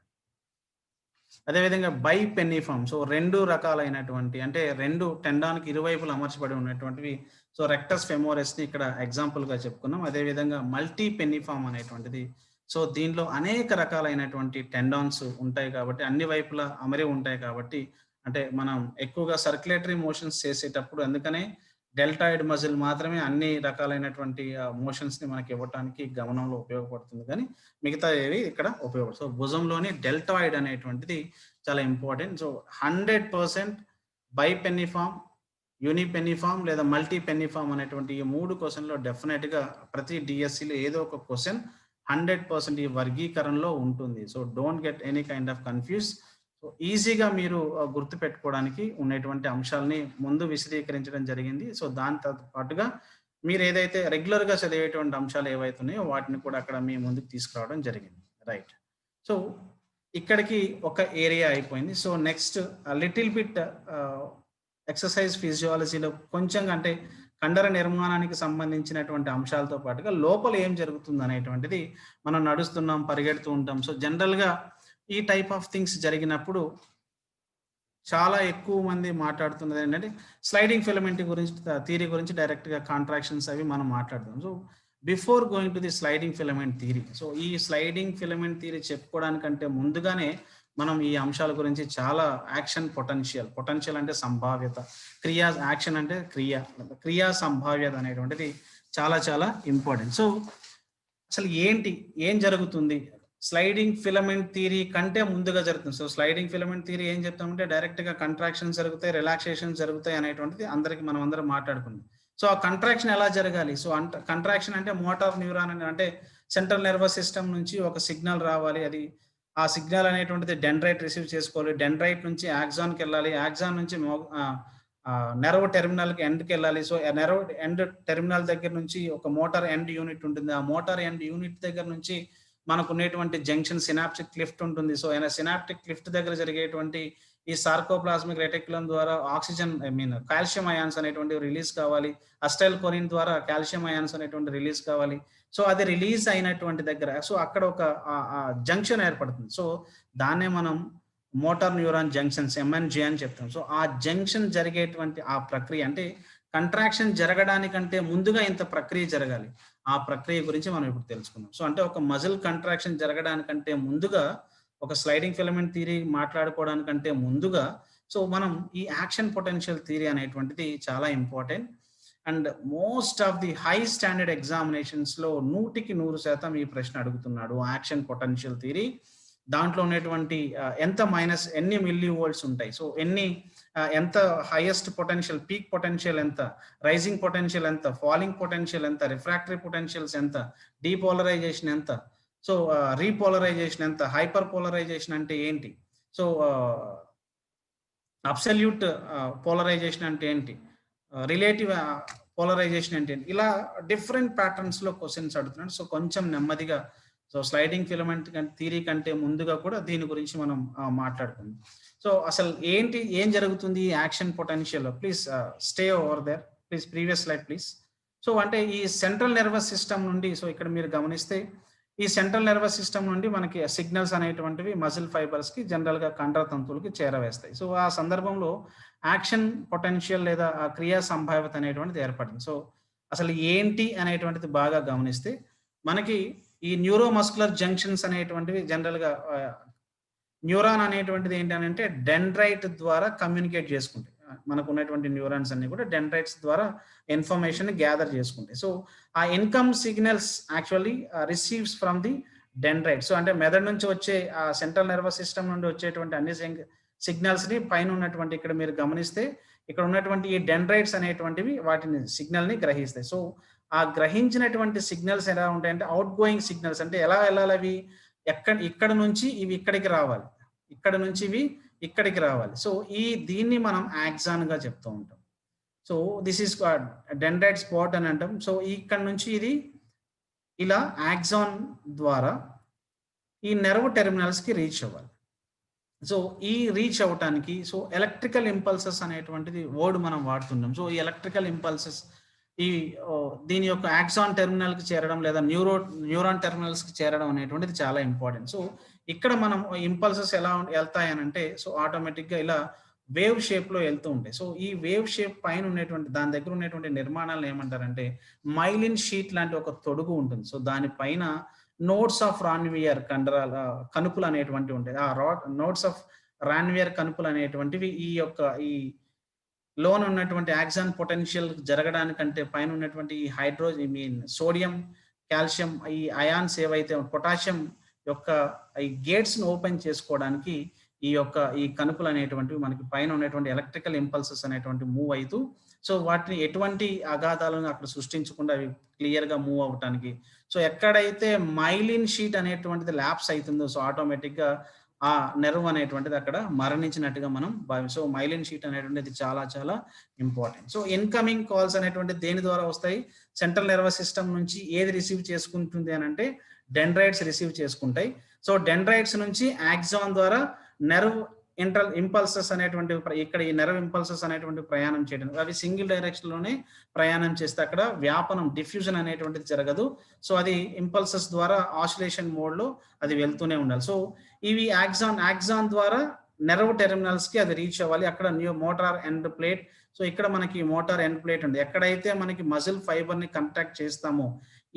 అదేవిధంగా బైపెన్నిఫామ్. సో 2 రకాలైనటువంటి అంటే 2 టెండాన్‌కి ఇరువైపులా అమర్చబడి ఉన్నటువంటివి. సో రెక్టస్ ఫెమోరస్‌ని ఇక్కడ ఎగ్జాంపుల్‌గా చెప్పుకున్నాం. అదేవిధంగా మల్టీ పెన్నిఫామ్ అనేటువంటిది. సో దీనిలో అనేక రకాలైనటువంటి టెండాన్స్ ఉంటాయి కాబట్టి అన్ని వైపులా అమరి ఉంటాయి కాబట్టి అంటే మనం ఎక్కువగా సర్క్యులేటరీ మోషన్స్ చేసేటప్పుడు అందుకనే డెల్టాయిడ్ మజిల్ మాత్రమే అన్ని రకాలైనటువంటి మోషన్స్‌ని మనకి ఇవ్వటానికి గమనంలో ఉపయోగపడుతుంది కానీ మిగతా ఏవి ఇక్కడ ఉపయోగపడదు. సో భుజంలోని డెల్టాయిడ్ అనేటువంటిది చాలా ఇంపార్టెంట్. సో 100% బైపెన్నిఫామ్, యూనిపెన్నిఫామ్ లేదా మల్టీ పెన్నిఫామ్ అనేటువంటి ఈ 3 క్వెషన్‌లో డెఫినిట్‌గా ప్రతి డిఎస్సిలో ఏదో ఒక క్వెషన్ 100% ఈ వర్గీకరణలో ఉంటుంది. So don't get any kind of confuse. So ఈజీగా మీరు గుర్తుపెట్టుకోవడానికి ఉన్నటువంటి అంశాలని ముందు విశదీకరించడం జరిగింది. సో దాంతో పాటుగా మీరు ఏదైతే రెగ్యులర్‌గా చదివేటువంటి అంశాలు ఏవైతే ఉన్నాయో వాటిని కూడా అక్కడ మీ ముందుకు తీసుకురావడం జరిగింది. రైట్. సో ఇక్కడికి ఒక ఏరియా అయిపోయింది. So next little bit exercise ఫిజియాలజీలో కొంచెం అంటే కండర నిర్మాణానికి సంబంధించినటువంటి అంశాలతో పాటుగా లోపల ఏం జరుగుతుంది అనేటువంటిది మనం నడుస్తున్నాం, పరిగెడుతూ ఉంటాం. సో జనరల్‌గా ఈ టైప్ ఆఫ్ థింగ్స్ జరిగినప్పుడు చాలా ఎక్కువ మంది మాట్లాడుతున్నది ఏంటంటే స్లైడింగ్ ఫిలమెంట్ గురించి థియరీ గురించి డైరెక్ట్‌గా కాంట్రాక్షన్స్ అవి మనం మాట్లాడదాం. So before going to the sliding filament theory. So ఈ స్లైడింగ్ ఫిలమెంట్ థియరీ చెప్పుకోవడానికంటే ముందుగానే మనం ఈ అంశాల గురించి చాలా యాక్షన్ పొటెన్షియల్ అంటే సంభావ్యత, యాక్షన్ అంటే క్రియా సంభావ్యత అనేటువంటిది చాలా చాలా ఇంపార్టెంట్. సో అసలు ఏం జరుగుతుంది స్లైడింగ్ ఫిలమెంట్ థియరీ కంటే ముందుగా జరుగుతుంది. సో స్లైడింగ్ ఫిలమెంట్ థియరీ ఏం చెప్తామంటే డైరెక్ట్‌గా కంట్రాక్షన్స్ జరుగుతాయి, రిలాక్సేషన్స్ జరుగుతాయి అనేటువంటిది మనం అందరం మాట్లాడుకుందాం. సో ఆ కంట్రాక్షన్ ఎలా జరగాలి? సో కంట్రాక్షన్ అంటే మోటార్ న్యూరాన్ అంటే సెంట్రల్ నర్వస్ సిస్టమ్ నుంచి ఒక సిగ్నల్ రావాలి. అది ఆ సిగ్నల్ అనేటువంటిది డెండ్రైట్ రిసీవ్ చేసుకోవాలి. డెండ్రైట్ నుంచి యాక్సాన్‌కి వెళ్ళాలి. యాక్సాన్ నుంచి నెర్వ్ టెర్మినల్‌కి ఎండ్‌కి వెళ్ళాలి. సో నెర్వ్ ఎండ్ టెర్మినల్ దగ్గర నుంచి ఒక మోటార్ ఎండ్ యూనిట్ ఉంటుంది. ఆ మోటార్ ఎండ్ యూనిట్ దగ్గర నుంచి మనకు ఉన్నటువంటి జంక్షన్ సినాప్టిక్ క్లిఫ్ట్ ఉంటుంది. సో సినాప్టిక్ క్లిఫ్ట్ దగ్గర జరిగేటువంటి ఈ సార్కోప్లాస్మిక్ రెటిక్యులం ద్వారా ఆక్సిజన్ కాల్షియం అయాన్స్ అనేటువంటి రిలీజ్ కావాలి. అస్టైల్ కొరిన్ ద్వారా కాల్షియం అయాన్స్ అనేటువంటి రిలీజ్ కావాలి. సో అది రిలీజ్ అయినటువంటి దగ్గర సో అక్కడ ఒక జంక్షన్ ఏర్పడుతుంది. సో దాన్నే మనం మోటార్ న్యూరాన్ జంక్షన్స్ ఎంఎన్జి అని చెప్తాం. సో ఆ జంక్షన్ జరిగేటువంటి ఆ ప్రక్రియ అంటే కంట్రాక్షన్ జరగడానికంటే ముందుగా ఇంత ప్రక్రియ జరగాలి. ఆ ప్రక్రియ గురించి మనం ఇప్పుడు తెలుసుకుందాం. సో అంటే ఒక మజిల్ కంట్రాక్షన్ జరగడానికంటే ముందుగా ఒక స్లైడింగ్ ఫిలమెంట్ థియరీ మాట్లాడుకోవడానికంటే ముందుగా సో మనం ఈ యాక్షన్ పొటెన్షియల్ థియరీ అనేటువంటిది చాలా important. And most of the high standard examinations లో 100% ఈ ప్రశ్న అడుగుతున్నాడు. యాక్షన్ పొటెన్షియల్ థియరీ దాంట్లో ఉన్నటువంటి ఎన్ని మిల్లీ వోల్ట్స్ ఉంటాయి, సో ఎంత హైయెస్ట్ పొటెన్షియల్, పీక్ పొటెన్షియల్ ఎంత, రైజింగ్ పొటెన్షియల్ ఎంత, ఫాలింగ్ పొటెన్షియల్ ఎంత, రిఫ్రాక్టరీ పొటెన్షియల్స్ ఎంత, డీపోలరైజేషన్ ఎంత, సో రీపోలరైజేషన్ ఎంత, హైపర్ పోలరైజేషన్ అంటే ఏంటి, సో అబ్సల్యూట్ పోలరైజేషన్ అంటే ఏంటి, రిలేటివ్ పోలరైజేషన్ అంటే ఏంటి, ఇలా డిఫరెంట్ ప్యాటర్న్స్ లో క్వశ్చన్స్ అడుగుతున్నాడు. సో కొంచెం నెమ్మదిగా సో స్లైడింగ్ ఫిలమెంట్ థియరీ కంటే ముందుగా కూడా దీని గురించి మనం మాట్లాడుకుందాం. సో అసలు ఏం జరుగుతుంది action potential? Please stay over there please, previous slide please. So అంటే ఈ సెంట్రల్ నర్వస్ సిస్టమ్ నుండి, సో ఇక్కడ మీరు గమనిస్తే ఈ సెంట్రల్ నర్వస్ సిస్టమ్ నుండి మనకి సిగ్నల్స్ అనేటువంటివి మజిల్ ఫైబర్స్ కి జనరల్ గా కండర తంతువులకి చేరవేస్తాయి. సో ఆ సందర్భంలో యాక్షన్ పొటెన్షియల్ లేదా ఆ క్రియా సంభావ్యత అనేటువంటిది ఏర్పడింది. సో అసలు ఏంటి అనేటువంటిది బాగా గమనిస్తే మనకి ఈ న్యూరోమస్కులర్ జంక్షన్స్ అనేటువంటివి జనరల్ గా న్యూరాన్ అనేటువంటిది ఏంటంటే డెండ్రైట్ ద్వారా కమ్యూనికేట్ చేసుకుంటాయి. మనకు ఉన్నటువంటి న్యూరాన్స్ అన్ని కూడా డెండ్రైట్స్ ద్వారా ఇన్ఫర్మేషన్ గ్యాదర్ చేసుకుంటాయి. సో ఆ income signals actually receives from the dendrite. So అంటే మెదడు నుంచి వచ్చే ఆ సెంట్రల్ నర్వస్ సిస్టమ్ నుండి వచ్చేటువంటి అన్ని సిగ్నల్స్ ని పైన ఉన్నటువంటి ఇక్కడ మీరు గమనిస్తే ఇక్కడ ఉన్నటువంటి ఈ డెండ్రైట్స్ అనేటువంటివి వాటిని సిగ్నల్ ని గ్రహిస్తాయి. సో ఆ గ్రహించినటువంటి సిగ్నల్స్ ఎలా ఉంటాయంటే అవుట్ గోయింగ్ సిగ్నల్స్, అంటే ఎలా వెళ్ళాలి అవి, ఇక్కడ నుంచి ఇవి ఇక్కడికి రావాలి, ఇక్కడ నుంచి ఇవి ఇక్కడికి రావాలి. సో దీన్ని మనం యాక్సాన్ గా చెప్తూ ఉంటాం. So this is dendrite spot అని అంటాం. సో ఇక్కడ నుంచి ఇది ఇలా యాక్సాన్ ద్వారా ఈ నెర్వ్ టెర్మినల్స్ కి రీచ్ అవ్వాలి. సో ఈ రీచ్ అవ్వటానికి సో ఎలక్ట్రికల్ ఇంపల్సెస్ అనేటువంటిది వర్డ్ మనం వాడుతున్నాం. సో ఈ ఎలక్ట్రికల్ ఇంపల్సెస్ దీని యొక్క యాక్సాన్ టెర్మినల్ కి చేరడం లేదా న్యూరాన్ టెర్మినల్స్ కి చేరడం అనేటువంటిది చాలా ఇంపార్టెంట్. సో ఇక్కడ మనం ఇంపల్సెస్ ఎలా వెళ్తాయి అని అంటే సో ఆటోమేటిక్గా ఇలా వేవ్ షేప్ లో వెళ్తూ ఉంటాయి. సో ఈ వేవ్ షేప్ పైన ఉన్నటువంటి దాని దగ్గర ఉన్నటువంటి నిర్మాణాలను ఏమంటారంటే మైలిన్ షీట్ లాంటి ఒక తొడుగు ఉంటుంది. సో దానిపైన నోట్స్ ఆఫ్ రాన్వియర్ కండరాల కణుపులు అనేటువంటివి ఉంటాయి. ఆ నోట్స్ ఆఫ్ రాన్వియర్ కణుపులు అనేటువంటివి ఈ యొక్క ఈ లోన్ ఉన్నటువంటి యాక్సాన్ పొటెన్షియల్ జరగడానికంటే పైన ఉన్నటువంటి ఈ సోడియం, కాల్షియం ఈ అయాన్స్ ఏవైతే పొటాషియం యొక్క ఈ గేట్స్ ను ఓపెన్ చేసుకోవడానికి ఈ కణుపులు అనేటువంటివి మనకి పైన ఉన్నటువంటి ఎలక్ట్రికల్ ఇంపల్సెస్ అనేటువంటి మూవ్ అవుతూ సో వాటిని ఎటువంటి అగాధాలను అక్కడ సృష్టించకుండా అవి క్లియర్ గా మూవ్ అవటానికి సో ఎక్కడైతే మైలిన్ షీట్ అనేటువంటిది ల్యాప్స్ అవుతుందో సో ఆటోమేటిక్ గా ఆ నెర్వ్ అనేటువంటిది అక్కడ మరణించినట్టుగా మనం సో మైలిన్ షీట్ అనేటువంటిది చాలా చాలా ఇంపార్టెంట్. సో ఇన్కమింగ్ కాల్స్ అనేటువంటిది దేని ద్వారా వస్తాయి? సెంట్రల్ నర్వస్ సిస్టమ్ నుంచి ఏది రిసీవ్ చేసుకుంటుంది అని అంటే డెండ్రైట్స్ రిసీవ్ చేసుకుంటాయి. సో డెండ్రైట్స్ నుంచి యాక్సాన్ ద్వారా నెర్వ్ ఇంపల్సెస్ అనేటువంటి ఇక్కడ ఈ నెర్వ్ ఇంపల్సెస్ అనేటువంటి ప్రయాణం చేయడం అవి సింగిల్ డైరెక్షన్ లోనే ప్రయాణం చేస్తే అక్కడ వ్యాపనం డిఫ్యూజన్ అనేటువంటిది జరగదు. సో అది ఇంపల్సెస్ ద్వారా ఆసిలేషన్ మోడ్ లో అది వెళ్తూనే ఉండాలి. సో ఇవి యాక్సాన్ ద్వారా నెర్వ్ టెర్మినల్స్ కి అది రీచ్ అవ్వాలి. అక్కడ మోటార్ ఎండ్ ప్లేట్ సో ఇక్కడ మనకి మోటార్ ఎండ్ ప్లేట్ ఉంది. ఎక్కడైతే మనకి మజిల్ ఫైబర్ ని కాంటాక్ట్ చేస్తామో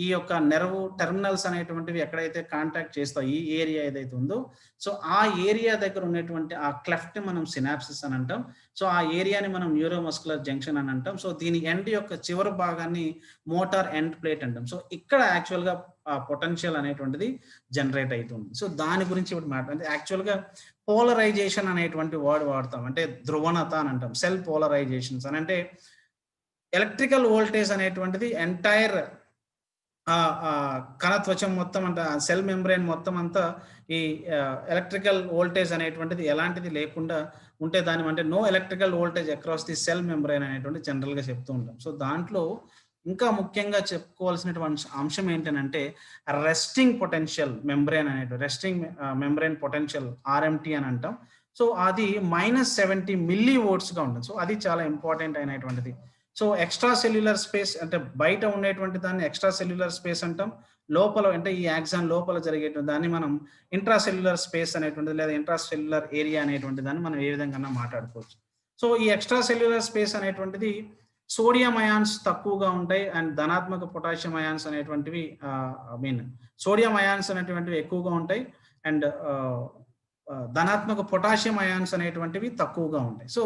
ఈ యొక్క నెర్వ్ టెర్మినల్స్ అనేటువంటివి ఎక్కడైతే కాంటాక్ట్ చేస్తాం ఈ ఏరియా ఏదైతే ఉందో సో ఆ ఏరియా దగ్గర ఉన్నటువంటి ఆ క్లెఫ్ట్ మనం సినాప్సిస్ అని అంటాం. సో ఆ ఏరియాని మనం న్యూరోమస్కులర్ జంక్షన్ అని అంటాం. సో దీని ఎండ్ యొక్క చివరి భాగాన్ని మోటార్ ఎండ్ ప్లేట్ అంటాం. సో ఇక్కడ యాక్చువల్ గా పొటెన్షియల్ అనేటువంటిది జనరేట్ అవుతుంది. సో దాని గురించి ఇప్పుడు మాట్లాడితే యాక్చువల్ గా పోలరైజేషన్ అనేటువంటి వర్డ్ వాడతాం. అంటే ధ్రువణత అని అంటాం. సెల్ పోలరైజేషన్స్ అని అంటే ఎలక్ట్రికల్ వోల్టేజ్ అనేటువంటిది ఎంటైర్ కణత్వచం మొత్తం అంతా సెల్ మెంబ్రెయిన్ మొత్తం అంతా ఈ ఎలక్ట్రికల్ వోల్టేజ్ అనేటువంటిది ఎలాంటిది లేకుండా ఉంటే దాని అంటే no electrical voltage across the cell membrane అనేటువంటి జనరల్ గా చెప్తూ ఉంటాం. సో దాంట్లో ఇంకా ముఖ్యంగా చెప్పుకోవాల్సినటువంటి అంశం ఏంటంటే రెస్టింగ్ పొటెన్షియల్ మెంబ్రెయిన్ అనేటువంటి రెస్టింగ్ మెంబ్రెయిన్ పొటెన్షియల్ ఆర్ఎంటీ అని అంటాం. సో అది -70 మిల్లీ వోల్ట్స్ గా ఉంటుంది. సో అది చాలా ఇంపార్టెంట్ అయినటువంటిది. సో ఎక్స్ట్రా సెల్యులర్ స్పేస్ అంటే బయట ఉండేటువంటి దాన్ని ఎక్స్ట్రా సెల్యులర్ స్పేస్ అంటాం. లోపల అంటే ఈ యాక్సాన్ లోపల జరిగేటువంటి దాన్ని మనం ఇంట్రా సెల్యులర్ స్పేస్ అనేటువంటిది లేదా ఇంట్రా సెల్యులర్ ఏరియా అనేటువంటి దాన్ని మనం ఏ విధంగా మాట్లాడుకోవచ్చు. సో ఈ ఎక్స్ట్రా సెల్యులర్ స్పేస్ అనేటువంటిది సోడియం అయాన్స్ తక్కువగా ఉంటాయి అండ్ ధనాత్మక పొటాషియం అయాన్స్ అనేటువంటివి సోడియం అయాన్స్ అనేటువంటివి ఎక్కువగా ఉంటాయి అండ్ ధనాత్మక పొటాషియం అయాన్స్ అనేటువంటివి తక్కువగా ఉంటాయి. సో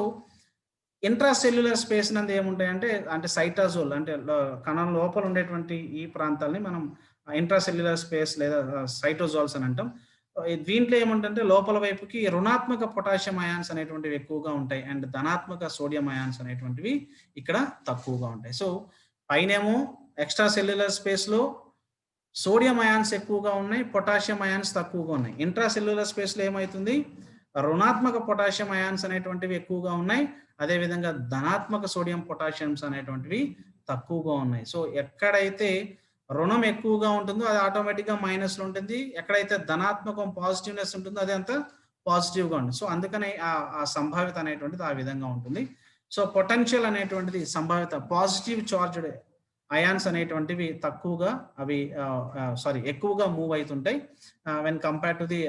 ఇంట్రాసెల్యులర్ స్పేస్ నందు ఏముంటాయంటే అంటే సైటాజోల్ అంటే కణం లోపల ఉండేటువంటి ఈ ప్రాంతాలని మనం ఇంట్రాసెల్యులర్ స్పేస్ లేదా సైటోజోల్స్ అని అంటాం. దీంట్లో ఏముంటుంటే లోపల వైపుకి రుణాత్మక పొటాషియం అయాన్స్ అనేటువంటివి ఎక్కువగా ఉంటాయి అండ్ ధనాత్మక సోడియం అయాన్స్ అనేటువంటివి ఇక్కడ తక్కువగా ఉంటాయి. సో పైనేమో ఎక్స్ట్రా సెల్యులర్ స్పేస్ లో సోడియం అయాన్స్ ఎక్కువగా ఉన్నాయి, పొటాషియం అయాన్స్ తక్కువగా ఉన్నాయి. ఇంట్రా సెల్యులర్ స్పేస్ లో ఏమవుతుంది, రుణాత్మక పొటాషియం అయాన్స్ అనేటువంటివి ఎక్కువగా ఉన్నాయి, అదేవిధంగా ధనాత్మక సోడియం పొటాషియంస్ అనేటువంటివి తక్కువగా ఉన్నాయి. సో ఎక్కడైతే రుణం ఎక్కువగా ఉంటుందో అది ఆటోమేటిక్ గా మైనస్ లో ఉంటుంది, ఎక్కడైతే ధనాత్మకం పాజిటివ్నెస్ ఉంటుందో అది అంతా పాజిటివ్ గా ఉంటుంది. సో అందుకనే ఆ సంభావ్యత అనేటువంటిది ఆ విధంగా ఉంటుంది. సో పొటెన్షియల్ అనేటువంటిది సంభావ్యత పాజిటివ్ చార్జ్డ్ అయాన్స్ అనేటువంటివి తక్కువగా అవి ఎక్కువగా మూవ్ అవుతుంటాయి when compare to the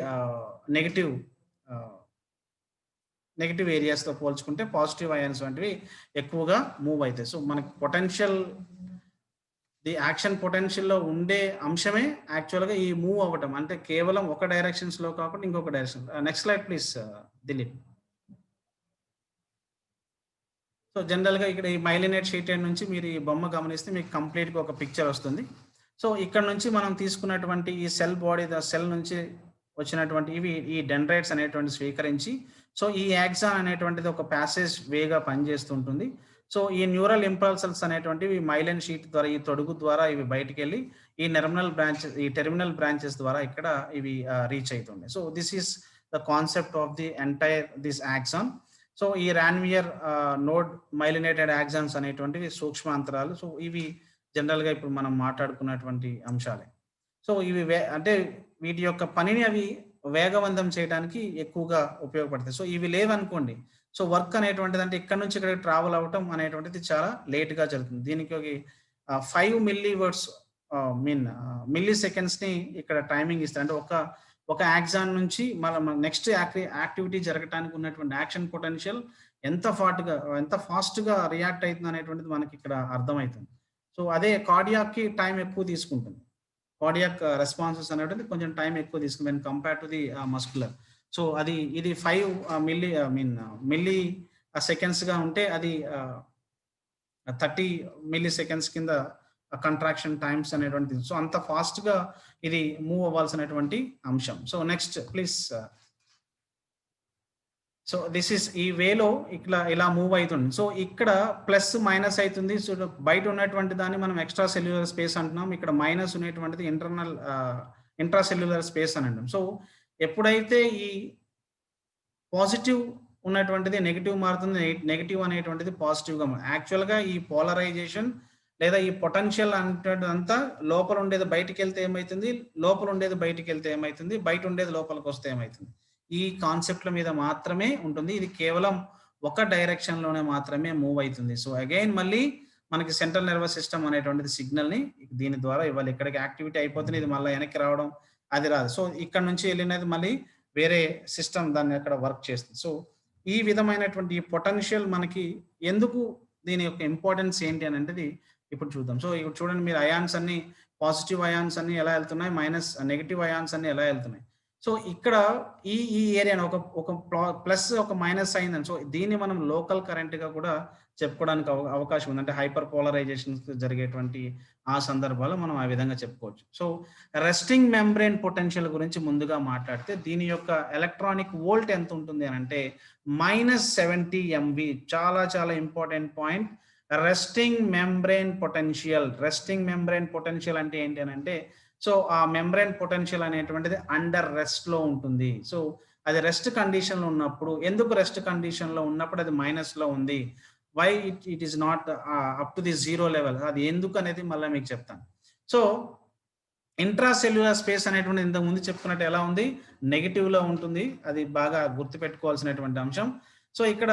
negative areas తో పోల్చుకుంటే పాజిటివ్ అయాన్స్ వంటివి ఎక్కువగా మూవ్ అవుతాయి. సో మనకి పొటెన్షియల్ ది యాక్షన్ పొటెన్షియల్ లో ఉండే అంశమే యాక్చువల్ గా ఈ మూవ్ అవ్వటం, అంటే కేవలం ఒక డైరెక్షన్స్ లో కాకుండా ఇంకొక direction. Next slide please Dilip. So general గా ఇక్కడ ఈ మైలినేట్ షీట్ నుంచి మీరు ఈ బొమ్మ గమనిస్తే మీకు కంప్లీట్ గా ఒక పిక్చర్ వస్తుంది. సో ఇక్కడ నుంచి మనం తీసుకున్నటువంటి ఈ సెల్ బాడీ సెల్ నుంచి వచ్చినటువంటి ఇవి ఈ డెండ్రైట్స్ అనేటువంటి స్వీకరించి సో ఈ యాక్సాన్ అనేటువంటిది ఒక ప్యాసేజ్ వేగా పనిచేస్తుంటుంది. సో ఈ న్యూరల్ ఇంపల్సల్స్ అనేటువంటివి మైలిన్ షీట్ ద్వారా ఈ తొడుగు ద్వారా ఇవి బయటికి వెళ్ళి ఈ టెర్మినల్ బ్రాంచెస్ ద్వారా ఇక్కడ ఇవి రీచ్ అవుతుంది. So this is the concept of the entire this axon. So ఈ రాన్వియర్ నోడ్ మైలినేటెడ్ యాక్సాన్స్ అనేటువంటివి సూక్ష్మాంతరాలు. సో ఇవి జనరల్ గా ఇప్పుడు మనం మాట్లాడుకున్నటువంటి అంశాలే. సో ఇవి అంటే వీటి యొక్క పనిని అవి వేగవంతం చేయడానికి ఎక్కువగా ఉపయోగపడతాయి. సో ఇవి లేవనుకోండి, సో వర్క్ అనేటువంటిది అంటే ఇక్కడ నుంచి ఇక్కడ ట్రావెల్ అవటం అనేటువంటిది చాలా లేట్ గా జరుగుతుంది. దీనికి 5 మిల్లీ సెకండ్స్ ని ఇక్కడ టైమింగ్ ఇస్తారు. అంటే ఒక యాక్సాన్ నుంచి మన నెక్స్ట్ యాక్టివిటీ జరగటానికి ఉన్నటువంటి యాక్షన్ పొటెన్షియల్ ఎంత ఫాస్ట్‌గా రియాక్ట్ అయితుంది అనేటువంటిది మనకి ఇక్కడ అర్థమవుతుంది. సో, అదే కార్డియాక్‌కి టైం ఎక్కువ తీసుకుంటుంది. కార్డియాక్ రెస్పాన్సెస్ అనేటువంటిది కొంచెం టైం ఎక్కువ తీసుకుంది when compare to the muscular. So, ఇది 5 మిల్లీ సెకండ్స్‌గా ఉంటే అది 30 మిల్లీ సెకండ్స్ కింద కంట్రాక్షన్ టైమ్స్ అనేటువంటిది. సో, అంత ఫాస్ట్‌గా ఇది మూవ్ అవ్వాల్సినటువంటి అంశం. So, next please. So, this is ఈ వేలో ఇలా మూవ్ అయితుంది. సో, ఇక్కడ ప్లస్ మైనస్ అయితుంది. సో, బయట ఉన్నటువంటి దాన్ని మనం ఎక్స్ట్రా సెల్యులర్ స్పేస్ అంటున్నాం. ఇక్కడ మైనస్ ఉన్నటువంటిది ఇంట్రా సెల్యులర్ స్పేస్ అని అంటాం. సో, ఎప్పుడైతే ఈ పాజిటివ్ ఉన్నటువంటిది నెగెటివ్ మారుతుంది, నెగెటివ్ అనేటువంటిది పాజిటివ్‌గా యాక్చువల్‌గా ఈ పోలరైజేషన్ లేదా ఈ పొటెన్షియల్ అంతా లోపల ఉండేది బయటికెళ్తే ఏమైతుంది, లోపల ఉండేది బయటికెళ్తే ఏమైతుంది, బయట ఉండేది లోపలికొస్తే ఏమైతుంది. ఈ కాన్సెప్ట్‌ల మీద మాత్రమే ఉంటుంది. ఇది కేవలం ఒక డైరెక్షన్‌లోనే మాత్రమే మూవ్ అయితుంది. సో, అగైన్ మళ్ళీ మనకి సెంట్రల్ నర్వస్ సిస్టమ్ అనేటువంటిది సిగ్నల్‌ని దీని ద్వారా ఇవ్వాలి. ఇక్కడికి యాక్టివిటీ అయిపోతుంది. ఇది మళ్ళీ వెనక్కి రావడం అది రాదు. సో, ఇక్కడ నుంచి వెళ్ళినది మళ్ళీ వేరే సిస్టమ్ దాన్ని అక్కడ వర్క్ చేస్తుంది. సో, ఈ విధమైనటువంటి ఈ పొటెన్షియల్ మనకి ఎందుకు దీని యొక్క ఇంపార్టెన్స్ ఏంటి అనేది ఇప్పుడు చూద్దాం. సో, ఇప్పుడు చూడండి మీరు అయాన్స్ అన్ని పాజిటివ్ అయాన్స్ అన్ని ఎలా వెళ్తున్నాయి, నెగెటివ్ అయాన్స్ అన్ని ఎలా వెళ్తున్నాయి. సో, ఇక్కడ ఈ ఏరియాని ఒక ప్లస్ ఒక మైనస్ అయిందని. సో, దీన్ని మనం లోకల్ కరెంట్‌గా కూడా చెప్పుకోవడానికి అవకాశం ఉంది. అంటే హైపర్ పోలరైజేషన్స్ జరిగేటువంటి ఆ సందర్భాల్లో మనం ఆ విధంగా చెప్పుకోవచ్చు. సో, రెస్టింగ్ మెంబ్రేన్ పొటెన్షియల్ గురించి ముందుగా మాట్లాడితే దీని యొక్క ఎలక్ట్రానిక్ వోల్ట్ ఎంత ఉంటుంది అనంటే -70 MV. చాలా చాలా important point. Resting membrane potential అంటే ఏంటి అనంటే, సో, ఆ మెంబ్రేన్ పొటెన్షియల్ అనేటువంటిది అండర్ రెస్ట్‌లో ఉంటుంది. సో, అది రెస్ట్ కండిషన్‌లో ఉన్నప్పుడు, ఎందుకు రెస్ట్ కండిషన్‌లో ఉన్నప్పుడు అది మైనస్‌లో ఉంది, why it is not up to the 0 level, అది ఎందుకు అనేది మళ్ళీ మీకు చెప్తాను. సో, ఇంట్రా సెల్యులర్ స్పేస్ అనేటువంటిది ఇంతకు ముందు చెప్పుకున్నట్టు ఎలా ఉంది, నెగెటివ్‌లో ఉంటుంది. అది బాగా గుర్తుపెట్టుకోవాల్సినటువంటి అంశం. సో, ఇక్కడ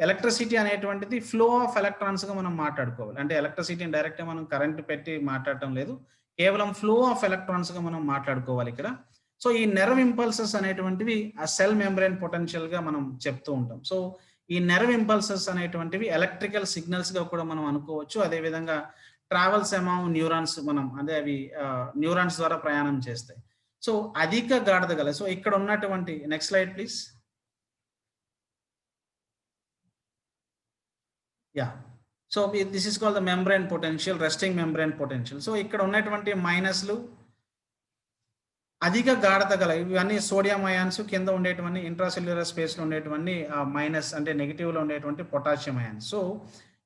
ఎలక్ట్రిసిటీ అనేటువంటిది ఫ్లో ఆఫ్ ఎలక్ట్రాన్స్‌గా మనం మాట్లాడుకోవాలి. అంటే ఎలక్ట్రిసిటీని డైరెక్ట్‌గా మనం కరెంట్ పెట్టి మాట్లాడటం లేదు. కేవలం ఫ్లో ఆఫ్ ఎలక్ట్రాన్స్‌గా మనం మాట్లాడుకోవాలి ఇక్కడ. సో, ఈ నెర్వ్ ఇంపల్సెస్ అనేటువంటివి ఆ సెల్ మెంబ్రేన్ పొటెన్షియల్‌గా మనం చెప్తూ ఉంటాం. సో, ఈ నెర్వ్ ఇంపల్సెస్ అనేటువంటివి ఎలక్ట్రికల్ సిగ్నల్స్‌గా కూడా మనం అనుకోవచ్చు. అదే విధంగా ట్రావెల్స్ అమాంగ్ న్యూరాన్స్ అవి న్యూరాన్స్ ద్వారా ప్రయాణం చేస్తాయి. సో, అధిక గాఢత గల, సో, ఇక్కడ ఉన్నటువంటి next slide please. So, this is called the membrane potential, resting membrane potential. So, ఇక్కడ ఉన్నటువంటి మైనస్లు అధిక గాఢత గల ఇవన్నీ సోడియం అయాన్స్, కింద ఉండేటువంటి ఇంట్రాసెల్యులర్ స్పేస్‌లో ఉండేటువంటి మైనస్ అంటే నెగెటివ్‌లో ఉండేటువంటి పొటాషియం అయాన్స్. సో,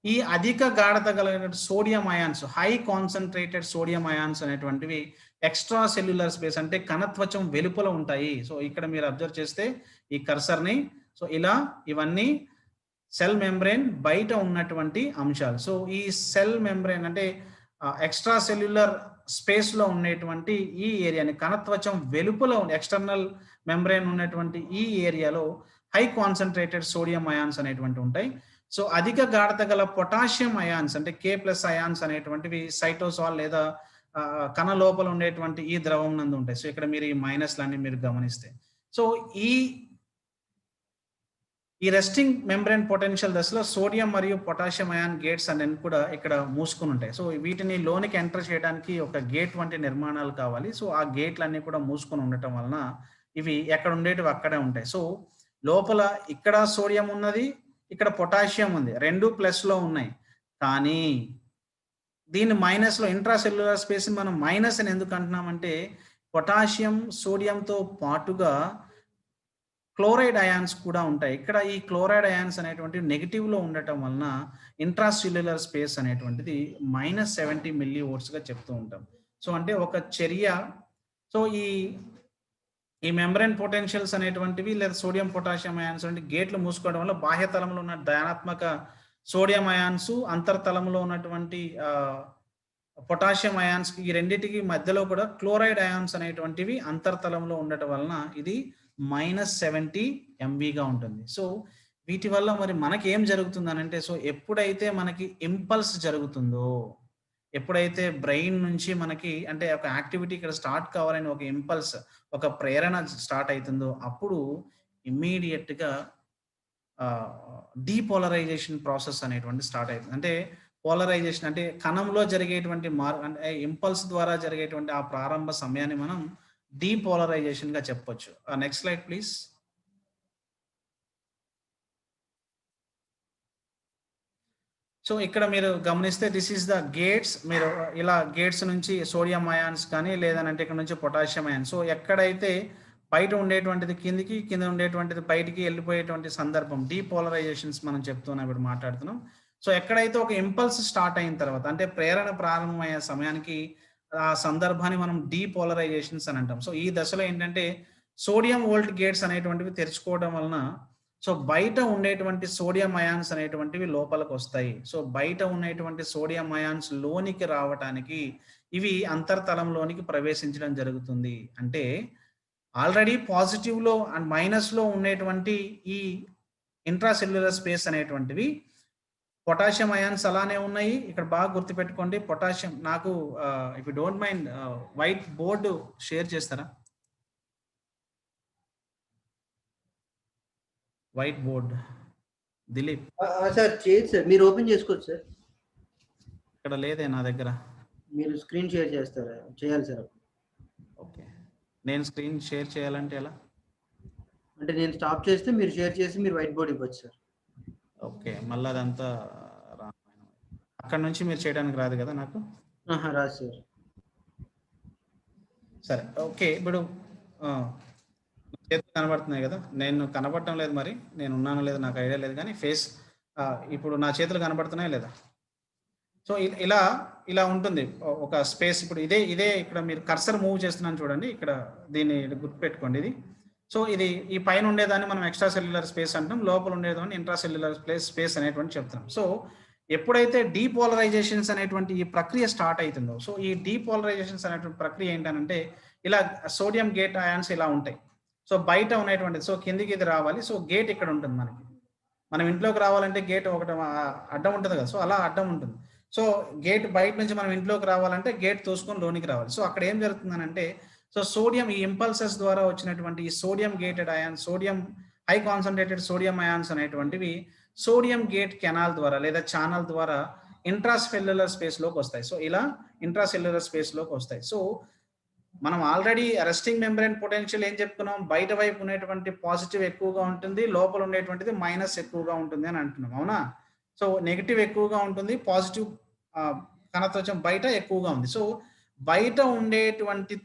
ఈ అధిక గాఢత కలిగిన sodium ions, high concentrated sodium ions అనేటువంటివి ఎక్స్ట్రా సెల్యులర్ స్పేస్ అంటే కణత్వచం వెలుపల ఉంటాయి. సో, ఇక్కడ మీరు అబ్జర్వ్ చేస్తే ఈ కర్సర్‌ని, సో, ఇవన్నీ సెల్ మెంబ్రేన్ బయట ఉన్నటువంటి అంశాలు. సో, ఈ సెల్ మెంబ్రేన్ అంటే ఎక్స్ట్రా సెల్యులర్ స్పేస్‌లో ఉండేటువంటి ఈ ఏరియాని కణత్వచం వెలుపల ఎక్స్టర్నల్ మెంబ్రేన్ ఉన్నటువంటి ఈ ఏరియాలో హై కాన్సంట్రేటెడ్ సోడియం అయాన్స్ అనేటువంటివి ఉంటాయి. సో, అధిక గాఢత గల పొటాషియం అయాన్స్ అంటే K+ అయాన్స్ అనేటువంటివి సైటోసాల్ లేదా కణ లోపల ఉండేటువంటి ఈ ద్రవం నందు ఉంటాయి. సో, ఇక్కడ మీరు ఈ మైనస్‌లన్నీ మీరు గమనిస్తే, సో, ఈ రెస్టింగ్ మెంబ్రేన్ పొటెన్షియల్ దశలో సోడియం మరియు పొటాషియం అయాన్ గేట్స్ అనేవి కూడా ఇక్కడ మూసుకొని ఉంటాయి. సో, వీటిని లోనికి ఎంటర్ చేయడానికి ఒక గేట్ వంటి నిర్మాణాలు కావాలి. సో, ఆ గేట్లన్నీ కూడా మూసుకొని ఉండటం వలన ఇవి ఎక్కడ ఉండేటివి అక్కడే ఉంటాయి. సో, లోపల ఇక్కడ సోడియం ఉన్నది, ఇక్కడ పొటాషియం ఉంది, రెండు ప్లస్‌లో ఉన్నాయి. కానీ దీన్ని మైనస్‌లో ఇంట్రాసెల్యులర్ స్పేస్ మనం మైనస్ అని ఎందుకు అంటున్నామంటే, పొటాషియం సోడియంతో పాటుగా క్లోరైడ్ అయాన్స్ కూడా ఉంటాయి. ఇక్కడ ఈ క్లోరైడ్ అయాన్స్ అనేటువంటివి నెగెటివ్‌లో ఉండటం వలన ఇంట్రాసెల్యులర్ స్పేస్ అనేటువంటిది -70 మిల్లీవోల్ట్స్‌గా చెప్తూ ఉంటాం. సో, అంటే ఒక చర్య. సో, ఈ మెంబ్రేన్ పొటెన్షియల్స్ అనేటువంటివి లేదా సోడియం పొటాషియం అయాన్స్ అంటే గేట్లు మూసుకోవడం వల్ల బాహ్య తలంలో ఉన్న ధనాత్మక సోడియం అయాన్స్, అంతర్తలంలో ఉన్నటువంటి పొటాషియం అయాన్స్, ఈ రెండిటికి మధ్యలో కూడా క్లోరైడ్ అయాన్స్ అనేటువంటివి అంతర్తలంలో ఉండటం వలన ఇది -70 MVగా ఉంటుంది. సో, వీటి వల్ల మరి మనకి ఏం జరుగుతుంది అనంటే, సో, ఎప్పుడైతే మనకి ఇంపల్స్ జరుగుతుందో, ఎప్పుడైతే బ్రెయిన్ నుంచి మనకి అంటే ఒక యాక్టివిటీ ఇక్కడ స్టార్ట్ కావాలని ఒక ఇంపల్స్, ఒక ప్రేరణ స్టార్ట్ అవుతుందో అప్పుడు ఇమ్మీడియట్‌గా డీపోలరైజేషన్ ప్రాసెస్ అనేటువంటిది స్టార్ట్ అవుతుంది. అంటే పోలరైజేషన్ అంటే కణంలో జరిగేటువంటి అంటే ఇంపల్స్ ద్వారా జరిగేటువంటి ఆ ప్రారంభ సమయాన్ని మనం డీపోలరైజేషన్‌గా చెప్పొచ్చు. Next slide please. సో ఇక్కడ మీరు గమనిస్తే దిస్ ఈస్ ద గేట్స్. మీరు ఇలా గేట్స్ నుంచి సోడియం అయాన్స్ కానీ లేదనంటే ఇక్కడ నుంచి పొటాషియం అయాన్స్. సో ఎక్కడైతే బయట ఉండేటువంటిది కిందికి, కింద ఉండేటువంటిది బయటికి వెళ్ళిపోయేటువంటి సందర్భం డీపోలరైజేషన్స్ మనం చెప్తున్నాం, ఇప్పుడు మాట్లాడుతున్నాం. సో ఎక్కడైతే ఒక ఇంపల్స్ స్టార్ట్ అయిన తర్వాత అంటే ప్రేరణ ప్రారంభమయ్యే సమయానికి ఆ సందర్భాన్ని మనం డీపోలరైజేషన్స్ అని అంటాం. సో ఈ దశలో ఏంటంటే సోడియం వోల్ట్ గేట్స్ అనేటువంటివి తెరుచుకోవడం వలన సో బయట ఉండేటువంటి సోడియం అయాన్స్ అనేటువంటివి లోపలికి వస్తాయి. సో బయట ఉండేటువంటి సోడియం అయాన్స్ లోనికి రావటానికి ఇవి అంతర్తలంలోనికి ప్రవేశించడం జరుగుతుంది. అంటే ఆల్రెడీ పాజిటివ్‌లో అండ్ మైనస్‌లో ఉండేటువంటి ఈ ఇంట్రాసెల్యులర్ స్పేస్ అనేటువంటివి పొటాషియం అయాన్స్ అలానే ఉన్నాయి. ఇక్కడ బాగా గుర్తుపెట్టుకోండి. పొటాషియం నాకు if you don't mind white board share చేస్తారా? White board Dilip.
సార్ చేయొచ్చు సార్, మీరు ఓపెన్ చేసుకోవచ్చు సార్.
ఇక్కడ లేదే నా దగ్గర.
మీరు స్క్రీన్ షేర్ చేస్తారా? చేయాలి సార్.
ఓకే. నేను స్క్రీన్ షేర్ చేయాలంటే ఎలా?
అంటే నేను స్టాప్ చేస్తే మీరు షేర్ చేసి మీరు వైట్ బోర్డ్ ఇవ్వచ్చు సార్.
ఓకే. మళ్ళీ అదంతా అక్కడ నుంచి మీరు చేయడానికి రాదు కదా నాకు?
రాదు సార్.
సరే ఓకే. ఇప్పుడు చేతులు కనబడుతున్నాయి కదా, నేను కనబడటం లేదు, మరి నేను ఉన్నానో లేదో నాకు ఐడియా లేదు, కానీ ఫేస్ ఇప్పుడు నా చేతులు కనబడుతున్నాయా లేదా? సో ఇలా ఇలా ఉంటుంది ఒక స్పేస్. ఇప్పుడు ఇదే ఇక్కడ మీరు కర్సర్ మూవ్ చేస్తున్నాను చూడండి, ఇక్కడ దీన్ని గుర్తుపెట్టుకోండి. ఇది సో ఇది ఈ పైన ఉండేదాన్ని మనం ఎక్స్ట్రా సెల్యులర్ స్పేస్ అంటాం, లోపల ఉండేదాన్ని ఇంట్రా సెల్యులర్ స్పేస్ అనేటువంటి చెప్తాం. సో ఎప్పుడైతే డీపోలరైజేషన్స్ అనేటువంటి ఈ ప్రక్రియ స్టార్ట్ అవుతుందో, సో ఈ డీపోలరైజేషన్స్ అనేటువంటి ప్రక్రియ ఏంటంటే ఇలా సోడియం గేట్ అయాన్స్ ఇలా ఉంటాయి. సో బయట ఉన్నటువంటిది సో కిందికి ఇది రావాలి. సో గేట్ ఇక్కడ ఉంటుంది మనకి. మనం ఇంట్లోకి రావాలంటే గేట్ ఒకటి అడ్డం ఉంటుంది కదా, సో అలా అడ్డం ఉంటుంది. సో గేట్ బయట నుంచి మనం ఇంట్లోకి రావాలంటే గేట్ తోసుకొని లోనికి రావాలి. సో అక్కడ ఏం జరుగుతుందనంటే సో సోడియం ఈ ఇంపల్సెస్ ద్వారా వచ్చినటువంటి ఈ sodium gated ions, sodium high concentrated sodium ions అనేటువంటివి సోడియం గేట్ కెనాల్ ద్వారా లేదా ఛానల్ ద్వారా ఇంట్రాసెల్యులర్ స్పేస్లోకి వస్తాయి. సో ఇలా ఇంట్రాసెల్యులర్ స్పేస్లోకి వస్తాయి. సో మనం ఆల్రెడీ రెస్టింగ్ మెంబ్రేన్ పొటెన్షియల్ ఏం చెప్పుకున్నాం, బయట వైపు ఉండేటువంటి పాజిటివ్ ఎక్కువగా ఉంటుంది, లోపల ఉండేటువంటిది మైనస్ ఎక్కువగా ఉంటుంది అని అంటున్నాం, అవునా? సో నెగిటివ్ ఎక్కువగా ఉంటుంది, పాజిటివ్ కణత్వచం బయట ఎక్కువగా ఉంది. సో బయట ఉండేటువంటి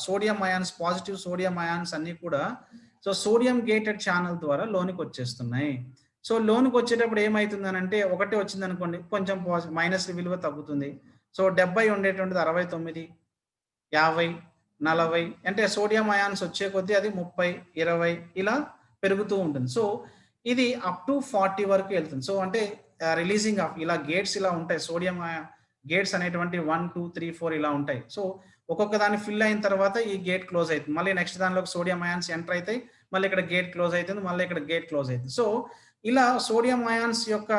sodium ions, positive sodium ions అన్ని కూడా సో సోడియం గేటెడ్ ఛానల్ ద్వారా లోనికి వచ్చేస్తున్నాయి. సో లోనికి వచ్చేటప్పుడు ఏమవుతుంది అంటే ఒకటి వచ్చింది అనుకోండి, కొంచెం మైనస్ విలువ తగ్గుతుంది. సో 70 ఉండేటువంటిది 69, 50, 40 అంటే సోడియం అయాన్స్ వచ్చే కొద్దీ అది 30, 20 ఇలా పెరుగుతూ ఉంటుంది. సో ఇది అప్ టు 40 వరకు వెళ్తుంది. సో అంటే రిలీజింగ్ ఆఫ్ ఇలా గేట్స్ ఇలా ఉంటాయి, సోడియం గేట్స్ అనేటువంటి 1, 2, 3, 4 ఇలా ఉంటాయి. సో ఒక్కొక్క దాన్ని ఫిల్ అయిన తర్వాత ఈ గేట్ క్లోజ్ అవుతుంది. మళ్ళీ నెక్స్ట్ దానిలోకి సోడియం అయాన్స్ ఎంటర్ అవుతాయి, మళ్ళీ ఇక్కడ గేట్ క్లోజ్ అవుతుంది, మళ్ళీ ఇక్కడ గేట్ క్లోజ్ అవుతుంది. సో ఇలా సోడియం అయాన్స్ యొక్క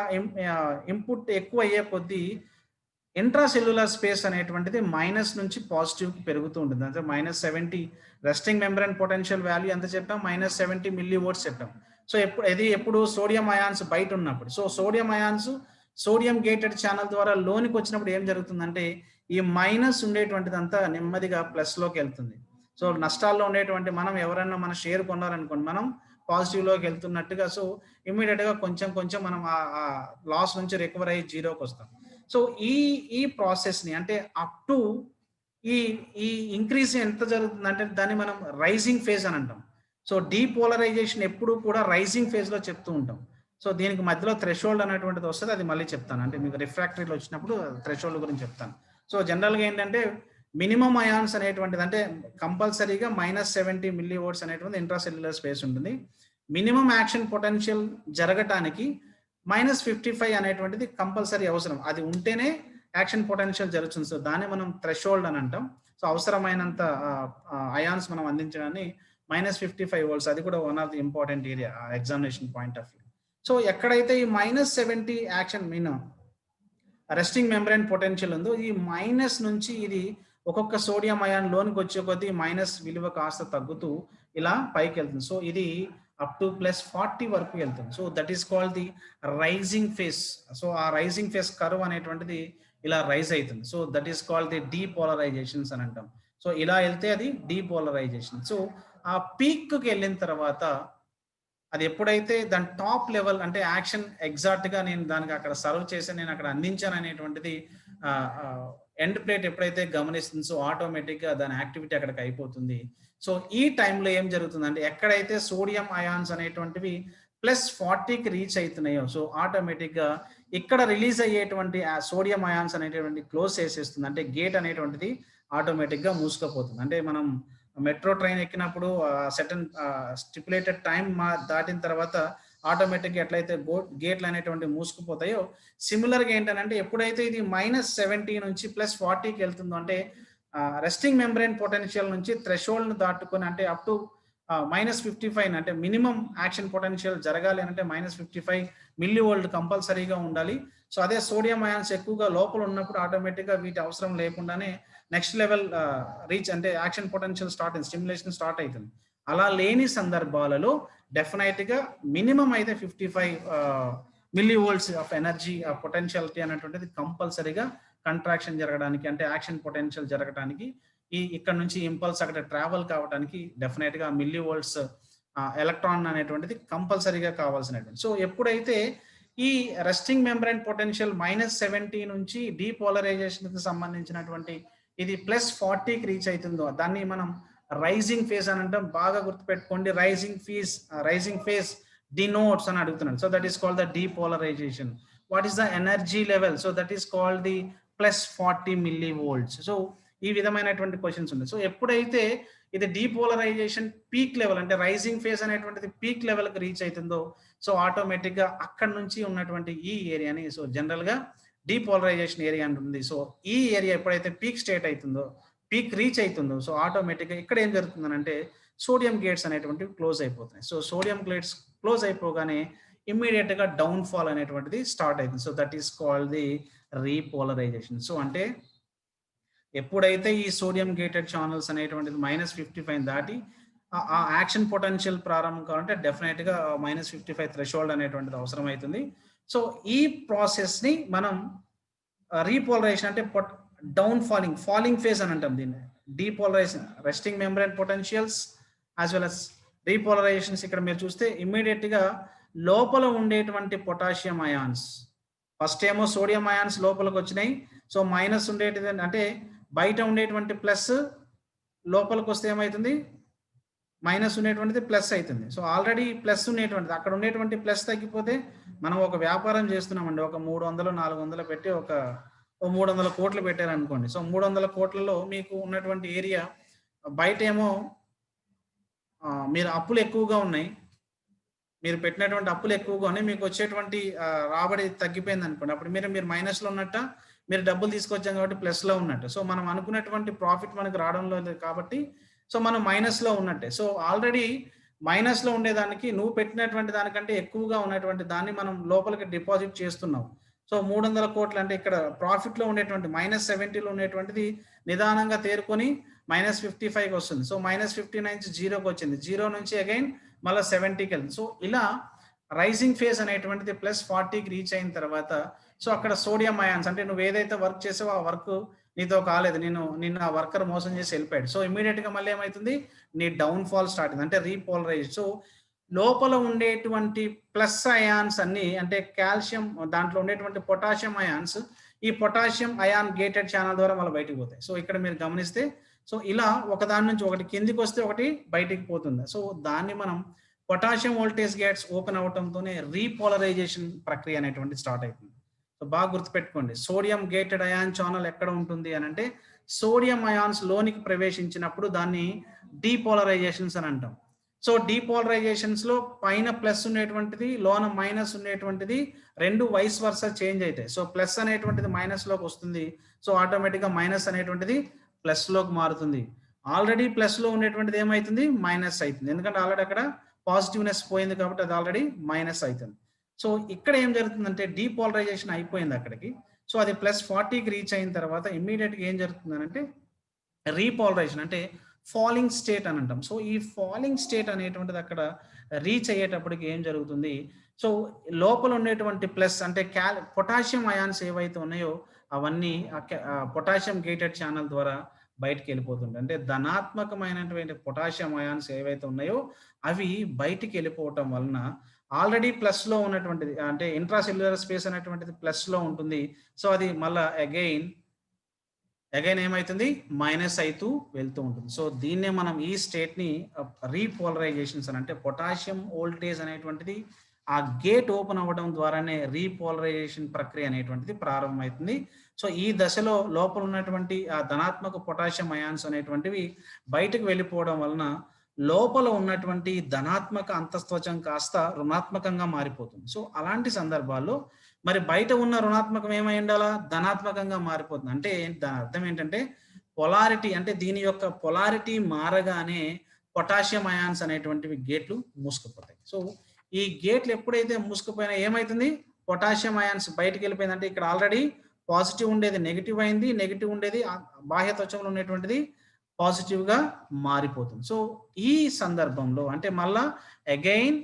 ఇన్పుట్ ఎక్కువ అయ్యే కొద్దీ ఇంట్రాసెల్యులర్ స్పేస్ అనేటువంటిది మైనస్ నుంచి పాజిటివ్కి పెరుగుతూ ఉంటుంది. అంటే -70 రెస్టింగ్ మెంబ్రేన్ పొటెన్షియల్ వాల్యూ ఎంత చెప్పాం, -70 మిల్లీవోల్ట్స్ చెప్పాం. సో ఎప్పుడు సోడియం అయాన్స్ బయట ఉన్నప్పుడు. So sodium ions sodium gated channel ద్వారా లోనికి వచ్చినప్పుడు ఏం జరుగుతుందంటే ఈ మైనస్ ఉండేటువంటిదంతా నెమ్మదిగా ప్లస్లోకి వెళ్తుంది. సో నష్టాల్లో ఉండేటువంటి మనం ఎవరైనా మన షేర్ కొన్నారనుకోండి, మనం పాజిటివ్లోకి వెళ్తున్నట్టుగా సో ఇమ్మీడియట్గా కొంచెం మనం ఆ లాస్ నుంచి రికవర్ అయ్యి జీరోకి వస్తాం. సో ఈ ప్రాసెస్ని అంటే అప్ టు ఈ ఇంక్రీజ్ ఎంత జరుగుతుందంటే దాన్ని మనం రైజింగ్ ఫేజ్ అని అంటాం. సో డీపోలరైజేషన్ ఎప్పుడు కూడా రైజింగ్ ఫేజ్లో చెప్తూ ఉంటాం. సో దీనికి మధ్యలో థ్రెషోల్డ్ అనేటువంటిది వస్తుంది, అది మళ్ళీ చెప్తాను. అంటే మీకు రిఫ్రాక్టరీలో వచ్చినప్పుడు థ్రెషోల్డ్ గురించి చెప్తాను. సో జనరల్గా ఏంటంటే మినిమం అయాన్స్ అనేటువంటిది అంటే కంపల్సరీగా -70 మిల్లీవోల్ట్స్ అనేటువంటి ఇంట్రాసెల్యులర్ స్పేస్ ఉంటుంది. మినిమం యాక్షన్ పొటెన్షియల్ జరగటానికి -55 అనేటువంటిది కంపల్సరీ అవసరం. అది ఉంటేనే యాక్షన్ పొటెన్షియల్ జరుగుతుంది. సో దాన్ని మనం థ్రెషోల్డ్ అని అంటాం. సో అవసరమైనంత అయాన్స్ మనం అందించడాన్ని -55 వోల్ట్స్, అది కూడా one of the important area examination point of view. So ఎక్కడైతే ఈ -70 యాక్షన్ రెస్టింగ్ మెంబ్రేన్ పొటెన్షియల్ ఉందో ఈ మైనస్ నుంచి ఇది ఒక్కొక్క సోడియం అయాన్ లోనికి వచ్చే కొద్దీ మైనస్ విలువ కాస్త తగ్గుతూ ఇలా పైకి వెళ్తుంది. సో ఇది అప్ టు +40 వరకు వెళ్తుంది. So that is called the rising phase. So ఆ రైజింగ్ ఫేస్ కర్వ్ అనేటువంటిది ఇలా రైజ్ అవుతుంది. So that is called the depolarisations అని అంటాం. సో ఇలా వెళ్తే అది డీపోలరైజేషన్. సో ఆ పీక్కి వెళ్ళిన తర్వాత అది ఎప్పుడైతే దాని టాప్ లెవెల్ అంటే యాక్షన్ ఎగ్జాక్ట్ గా నేను దానికి అక్కడ సర్వ్ చేసి నేను అక్కడ అందించాను అనేటువంటిది ఎండ్ ప్లేట్ ఎప్పుడైతే గమనిస్తుంది, సో ఆటోమేటిక్ గా దాని యాక్టివిటీ అక్కడికి అయిపోతుంది. సో ఈ టైంలో ఏం జరుగుతుందంటే ఎక్కడైతే సోడియం అయాన్స్ అనేటువంటివి +40కి రీచ్ అవుతున్నాయో సో ఆటోమేటిక్ గా ఇక్కడ రిలీజ్ అయ్యేటువంటి ఆ సోడియం అయాన్స్ అనేటువంటి క్లోజ్ చేసేస్తుంది. అంటే గేట్ అనేటువంటిది ఆటోమేటిక్ గా మూసుకుపోతుంది. అంటే మనం మెట్రో ట్రైన్ ఎక్కినప్పుడు సెటన్ స్టిపులేటెడ్ టైం దాటిన తర్వాత ఆటోమేటిక్గా ఎట్లయితే గేట్లు అనేటువంటి మూసుకుపోతాయో సిమిలర్గా ఏంటంటే ఎప్పుడైతే ఇది -70 నుంచి +40కి వెళ్తుందో అంటే రెస్టింగ్ మెంబ్రేన్ పొటెన్షియల్ నుంచి థ్రెషోల్డ్ను దాటుకొని అంటే అప్ టు -55 అంటే మినిమం యాక్షన్ పొటెన్షియల్ జరగాలి అంటే -55 మిల్లీవోల్ట్ కంపల్సరీగా ఉండాలి. సో అదే సోడియం అయాన్స్ ఎక్కువగా లోపల ఉన్నప్పుడు ఆటోమేటిక్గా వీటి అవసరం లేకుండానే నెక్స్ట్ లెవెల్ రీచ్ అంటే యాక్షన్ పొటెన్షియల్ స్టార్ట్ అయింది, స్టిమ్యులేషన్ స్టార్ట్ అవుతుంది. అలా లేని సందర్భాలలో డెఫినెట్ గా మినిమం అయితే 55 మిల్లీవోల్ట్స్ ఆఫ్ ఎనర్జీ పొటెన్షియాలిటీ అనేటువంటిది కంపల్సరీగా కంట్రాక్షన్ జరగడానికి అంటే యాక్షన్ పొటెన్షియల్ జరగడానికి ఇక్కడ నుంచి ఇంపల్స్ అక్కడ ట్రావెల్ కావడానికి డెఫినెట్ గా మిల్లీవోల్ట్స్ ఎలక్ట్రాన్ అనేటువంటిది కంపల్సరీగా కావాల్సినటువంటి. సో ఎప్పుడైతే ఈ రెస్టింగ్ మెంబ్రేన్ పొటెన్షియల్ -70 నుంచి డీపోలరైజేషన్ కి సంబంధించినటువంటి ఇది +40కి రీచ్ అవుతుందో దాన్ని మనం రైజింగ్ ఫేజ్ అని అంటాం. బాగా గుర్తుపెట్టుకోండి, రైజింగ్ ఫేజ్ డినోట్స్ అని అడుగుతున్నాను. So that is called the depolarisation. What is the energy level? So that is called the +40 millivolts. So ఈ విధమైనటువంటి క్వశ్చన్స్ ఉన్నాయి. సో ఎప్పుడైతే ఇది డీపోలరైజేషన్ పీక్ లెవెల్ అంటే రైజింగ్ ఫేజ్ అనేటువంటిది పీక్ లెవెల్కి రీచ్ అవుతుందో సో ఆటోమేటిక్ గా అక్కడ నుంచి ఉన్నటువంటి ఈ ఏరియాని సో జనరల్ గా డీపోలరైజేషన్ ఏరియా అంటుంది. సో ఈ ఏరియా ఎప్పుడైతే పీక్ స్టేట్ అవుతుందో పీక్ రీచ్ అవుతుందో సో ఆటోమేటిక్ గా ఇక్కడ ఏం జరుగుతుందంటే సోడియం గేట్స్ అనేటువంటివి క్లోజ్ అయిపోతున్నాయి. సో సోడియం గేట్స్ క్లోజ్ అయిపోగానే ఇమ్మీడియట్ గా డౌన్ ఫాల్ అనేటువంటిది స్టార్ట్ అవుతుంది. So that is called the repolarisation. So అంటే ఎప్పుడైతే ఈ సోడియం గేటెడ్ ఛానల్స్ అనేటువంటిది -55 దాటి ఆ యాక్షన్ పొటెన్షియల్ ప్రారంభం కావాలంటే డెఫినెట్ గా -55 థ్రెషోల్డ్ అనేటువంటిది అవసరం అవుతుంది. సో ఈ ప్రాసెస్ ని మనం రీపోలరైజేషన్ అంటే ఫాలింగ్ ఫేజ్ అని అంటాం దీన్ని. Depolarisation resting membrane potentials as well as రీపోలరైజేషన్స్ ఇక్కడ మీరు చూస్తే ఇమ్మీడియట్ గా లోపల ఉండేటువంటి పొటాషియం అయాన్స్ ఫస్ట్ ఏమో సోడియం అయాన్స్ లోపలికి వచ్చినాయి. సో మైనస్ ఉండేటిది అంటే బయట ఉండేటువంటి ప్లస్ లోపలికి వస్తే ఏమవుతుంది మైనస్ ఉండేటువంటిది ప్లస్ అవుతుంది. సో ఆల్రెడీ ప్లస్ ఉండేటువంటిది అక్కడ ఉండేటువంటి ప్లస్ తగ్గిపోతే మనం ఒక వ్యాపారం చేస్తున్నామండి, ఒక 300-400 పెట్టి ఒక 300 కోట్లు పెట్టారనుకోండి. సో 300 కోట్లలో మీకు ఉన్నటువంటి ఏరియా బయట ఏమో మీరు అప్పులు ఎక్కువగా ఉన్నాయి, మీరు పెట్టినటువంటి అప్పులు ఎక్కువగా ఉన్నాయి, మీకు వచ్చేటువంటి రాబడి తగ్గిపోయింది అనుకోండి. అప్పుడు మీరు మైనస్లో ఉన్నట్ట, మీరు డబ్బులు తీసుకొచ్చాం కాబట్టి ప్లస్లో ఉన్నట్టు. సో మనం అనుకున్నటువంటి ప్రాఫిట్ మనకు రావడంలో లేదు కాబట్టి సో మనం మైనస్లో ఉన్నట్టే. సో ఆల్రెడీ మైనస్లో ఉండేదానికి నువ్వు పెట్టినటువంటి దానికంటే ఎక్కువగా ఉన్నటువంటి దాన్ని మనం లోపలికి డిపాజిట్ చేస్తున్నాం. సో 300 కోట్లు అంటే ఇక్కడ ప్రాఫిట్లో ఉండేటువంటి -70లో ఉండేటువంటిది నిదానంగా తేరుకొని -55కి వస్తుంది. సో -59 నుంచి 0కి వచ్చింది, 0 నుంచి అగైన్ మళ్ళీ 70కి వెళ్తుంది. సో ఇలా రైజింగ్ ఫేజ్ అనేటువంటిది +40కి రీచ్ అయిన తర్వాత సో అక్కడ సోడియం అయాన్స్ అంటే నువ్వు ఏదైతే వర్క్ చేసావో ఆ వర్క్ నీతో కాలేదు, నిన్న ఆ వర్కర్ మోసం చేసి వెళ్ళిపోయాడు. సో ఇమీడియట్ గా మళ్ళీ ఏమవుతుంది నీ డౌన్ ఫాల్ స్టార్ట్ అయింది అంటే రీపోలరైజ్. సో లోపల ఉండేటువంటి ప్లస్ అయాన్స్ అన్ని అంటే కాల్షియం దాంట్లో ఉండేటువంటి పొటాషియం అయాన్స్ ఈ పొటాషియం అయాన్ గేటెడ్ ఛానల్ ద్వారా మళ్ళీ బయటకు పోతాయి. సో ఇక్కడ మీరు గమనిస్తే సో ఇలా ఒకదాని నుంచి ఒకటి కిందికి వస్తే ఒకటి బయటికి పోతుంది. సో దాన్ని మనం పొటాషియం వోల్టేజ్ గేట్స్ ఓపెన్ అవడంతోనే రీపోలరైజేషన్ ప్రక్రియ అనేటువంటి స్టార్ట్ అవుతుంది. సో బాగా గుర్తుపెట్టుకోండి, సోడియం గేటెడ్ అయాన్ ఛానల్ ఎక్కడ ఉంటుంది అని అంటే సోడియం అయాన్స్ లోనికి ప్రవేశించినప్పుడు దాన్ని డీపోలరైజేషన్స్ అని అంటాం. సో డీపోలరైజేషన్స్ లో పైన ప్లస్ ఉండేటువంటిది లోన మైనస్ ఉండేటువంటిది రెండు వైస్ వర్సా చేంజ్ అవుతాయి. సో ప్లస్ అనేటువంటిది మైనస్ లోకి వస్తుంది, సో ఆటోమేటిక్ గా మైనస్ అనేటువంటిది ప్లస్ లోకి మారుతుంది. ఆల్రెడీ ప్లస్ లో ఉండేటువంటిది ఏమైతుంది మైనస్ అవుతుంది, ఎందుకంటే ఆల్రెడీ అక్కడ పాజిటివ్నెస్ పోయింది కాబట్టి అది ఆల్రెడీ మైనస్ అవుతుంది. సో ఇక్కడ ఏం జరుగుతుందంటే డీపోలరైజేషన్ అయిపోయింది అక్కడికి. సో అది +40కి రీచ్ అయిన తర్వాత ఇమ్మీడియట్‌గా ఏం జరుగుతుందనంటే రీపోలరైజేషన్ అంటే ఫాలింగ్ స్టేట్ అని అంటాం. సో ఈ ఫాలింగ్ స్టేట్ అనేటువంటిది అక్కడ రీచ్ అయ్యేటప్పటికి ఏం జరుగుతుంది? సో లోపల ఉండేటువంటి ప్లస్ అంటే పొటాషియం అయాన్స్ ఏవైతే ఉన్నాయో అవన్నీ పొటాషియం గేటెడ్ ఛానల్ ద్వారా బయటికెళ్ళిపోతుంటాయి. అంటే ధనాత్మకమైనటువంటి పొటాషియం అయాన్స్ ఏవైతే ఉన్నాయో అవి బయటికెళ్ళిపోవటం వలన ఆల్రెడీ ప్లస్‌లో ఉన్నటువంటిది అంటే ఇంట్రాసెల్యులర్ స్పేస్ అనేటువంటిది ప్లస్‌లో ఉంటుంది. సో అది మళ్ళా అగైన్ ఏమైతుంది? మైనస్ అయితూ వెళ్తూ ఉంటుంది. సో దీన్నే మనం ఈ స్టేట్‌ని రీపోలరైజేషన్స్ అని అంటే పొటాషియం వోల్టేజ్ అనేటువంటిది ఆ గేట్ ఓపెన్ అవ్వడం ద్వారానే రీపోలరైజేషన్ ప్రక్రియ అనేటువంటిది ప్రారంభమవుతుంది. సో ఈ దశలో లోపల ఉన్నటువంటి ఆ ధనాత్మక పొటాషియం అయాన్స్ అనేటువంటివి బయటకు వెళ్ళిపోవడం వలన లోపల ఉన్నటువంటి ధనాత్మక అంతస్త్వచం కాస్త రుణాత్మకంగా మారిపోతుంది. సో అలాంటి సందర్భాల్లో మరి బయట ఉన్న రుణాత్మకం ఏమై ఉండాలా? ధనాత్మకంగా మారిపోతుంది. అంటే దాని అర్థం ఏంటంటే పొలారిటీ అంటే దీని యొక్క పొలారిటీ మారగానే పొటాషియం అయాన్స్ అనేటువంటివి గేట్లు మూసుకుపోతాయి. సో ఈ గేట్లు ఎప్పుడైతే మూసుకుపోయినా ఏమైతుంది? పొటాషియం అయాన్స్ బయటికి వెళ్ళిపోయిందంటే ఇక్కడ ఆల్రెడీ పాజిటివ్ ఉండేది నెగెటివ్ అయింది. నెగెటివ్ ఉండేది బాహ్య త్వచంలో ఉన్నటువంటిది పాజిటివ్‌గా మారిపోతుంది. సో ఈ సందర్భంలో అంటే మళ్ళా అగైన్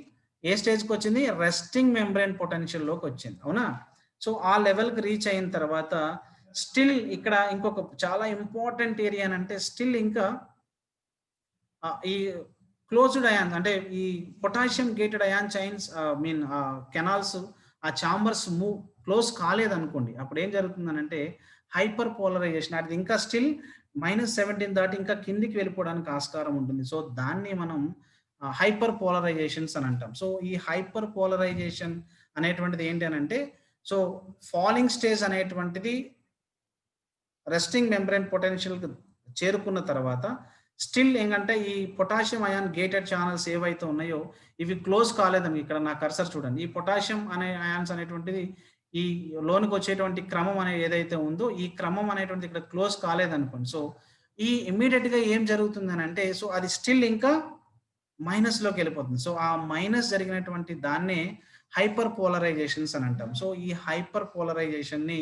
ఏ స్టేజ్‌కొచ్చింది? రెస్టింగ్ మెంబ్రేన్ పొటెన్షియల్‌లోకి వచ్చింది. అవునా? సో ఆ లెవెల్‌కి రీచ్ అయిన తర్వాత స్టిల్ ఇక్కడ ఇంకొక చాలా ఇంపార్టెంట్ ఏరియా అంటే స్టిల్ ఇంకా ఈ క్లోజ్డ్ అయాన్స్ అంటే ఈ potassium gated ion chains canals ఆ చాంబర్స్ క్లోజ్ కాలేదనుకోండి. అప్పుడు ఏం జరుగుతుందనంటే హైపర్ పోలరైజేషన్ అది ఇంకా స్టిల్ -17 దాటి ఇంకా కిందికి వెళ్ళిపోవడానికి ఆస్కారం ఉంటుంది. సో దాన్ని మనం హైపర్ పోలరైజేషన్స్ అని అంటాం. సో ఈ హైపర్ పోలరైజేషన్ అనేటువంటిది ఏంటి అనంటే సో ఫాలింగ్ స్టేజ్ అనేటువంటిది రెస్టింగ్ మెంబ్రేన్ పొటెన్షియల్‌కి చేరుకున్న తర్వాత స్టిల్ ఏంటంటే ఈ పొటాషియం అయాన్ గేటెడ్ ఛానల్స్ ఏవైతే ఉన్నాయో ఇవి క్లోజ్ కాలేదని ఇక్కడ నా కర్సర్ చూడండి. ఈ పొటాషియం అనే అయాన్స్ అనేటువంటిది ఈ లోనికి వచ్చేటువంటి క్రమం అనేది ఏదైతే ఉందో ఈ క్రమం అనేటువంటిది ఇక్కడ క్లోజ్ కాలేదనుకోండి. సో ఈ ఇమ్మీడియట్‌గా ఏం జరుగుతుందనంటే సో అది స్టిల్ ఇంకా మైనస్‌లోకి వెళ్ళిపోతుంది. సో ఆ మైనస్ జరిగినటువంటి దాన్నే హైపర్ పోలరైజేషన్స్ అని అంటాం. సో ఈ హైపర్ పోలరైజేషన్‌ని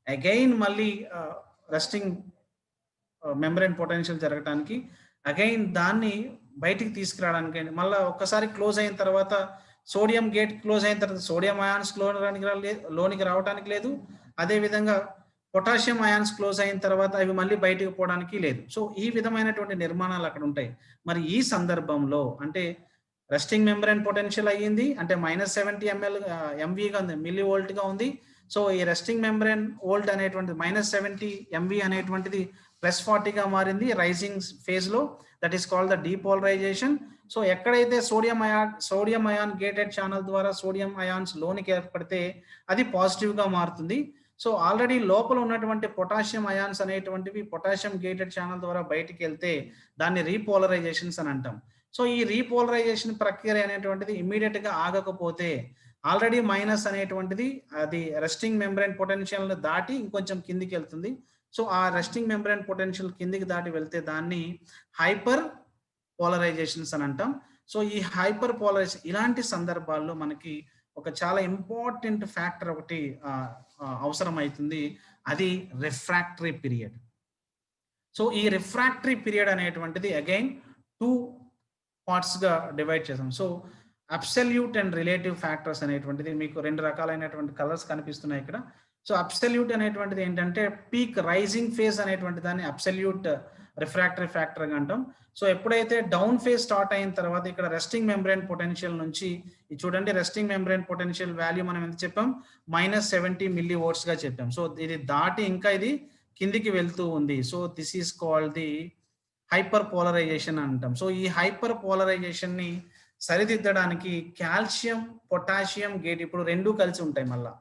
అగైన్ మళ్ళీ రెస్టింగ్ మెంబ్రేన్ పొటెన్షియల్ జరగటానికి అగైన్ దాన్ని బయటికి తీసుకురావడానికి మళ్ళీ ఒక్కసారి క్లోజ్ అయిన తర్వాత సోడియం గేట్ క్లోజ్ అయిన తర్వాత సోడియం అయాన్స్ లోనికి రావడానికి లేదు. అదేవిధంగా పొటాషియం అయాన్స్ క్లోజ్ అయిన తర్వాత అవి మళ్ళీ బయటకు పోవడానికి లేదు. సో ఈ విధమైనటువంటి నిర్మాణాలు అక్కడ ఉంటాయి. మరి ఈ సందర్భంలో అంటే రెస్టింగ్ మెంబ్రేన్ పొటెన్షియల్ అయ్యింది అంటే -70 MVగా ఉంది మిల్లీ వోల్ట్‌గా ఉంది. సో ఈ రెస్టింగ్ మెంబ్రేన్ వోల్ట్ అనేటువంటిది -70 MV అనేటువంటిది +40గా మారింది రైజింగ్ ఫేజ్‌లో. That is called the depolarisation. So ఎక్కడైతే సోడియం అయాన్ గేటెడ్ ఛానల్ ద్వారా సోడియం అయాన్స్ లోనికి ఏర్పడితే అది పాజిటివ్‌గా మారుతుంది. సో ఆల్రెడీ లోపల ఉన్నటువంటి పొటాషియం అయాన్స్ అనేటువంటివి పొటాషియం గేటెడ్ ఛానల్ ద్వారా బయటికి వెళ్తే దాన్ని రీపోలరైజేషన్స్ అని అంటాం. సో ఈ రీపోలరైజేషన్ ప్రక్రియ అనేటువంటిది ఇమ్మీడియట్‌గా ఆగకపోతే ఆల్రెడీ మైనస్ అనేటువంటిది అది రెస్టింగ్ మెంబ్రేన్ పొటెన్షియల్‌ని దాటి ఇంకొంచెం కిందికి వెళ్తుంది. సో ఆ రెస్టింగ్ మెంబ్రేన్ పొటెన్షియల్ కిందికి దాటి వెళ్తే దాన్ని హైపర్ పోలరైజేషన్స్ అని అంటాం. సో ఈ హైపర్ పోలరైజేషన్ ఇలాంటి సందర్భాల్లో మనకి ఒక చాలా ఇంపార్టెంట్ ఫ్యాక్టర్ ఒకటి అవసరం అవుతుంది. అది రిఫ్రాక్టరీ పీరియడ్. సో ఈ రిఫ్రాక్టరీ పీరియడ్ అనేటువంటిది అగైన్ 2 పార్ట్స్‌గా డివైడ్ చేసాం. So absolute and relative factors అనేటువంటిది మీకు 2 రకాలైనటువంటి కలర్స్ కనిపిస్తున్నాయి ఇక్కడ. సో అబ్సల్యూట్ అనేటువంటిది ఏంటంటే పీక్ రైజింగ్ ఫేజ్ అనేటువంటి దాన్ని అబ్సల్యూట్ రిఫ్రాక్టరీ ఫ్యాక్టర్‌గా అంటాం. సో ఎప్పుడైతే డౌన్ ఫేజ్ స్టార్ట్ అయిన తర్వాత ఇక్కడ రెస్టింగ్ మెంబ్రేన్ పొటెన్షియల్ నుంచి ఇది చూడండి రెస్టింగ్ మెంబ్రేన్ పొటెన్షియల్ వాల్యూ మనం ఎంత చెప్పాం -70 మిల్లీ వోల్ట్స్‌గా చెప్పాం. సో ఇది దాటి ఇంకా ఇది కిందికి వెళ్తూ ఉంది. So this is called the hyper polarization అంటాం. సో ఈ హైపర్ పోలరైజేషన్‌ని సరిదిద్దడానికి కాల్షియం పొటాషియం గేట్ ఇప్పుడు 2 కలిసి ఉంటాయి మళ్ళా.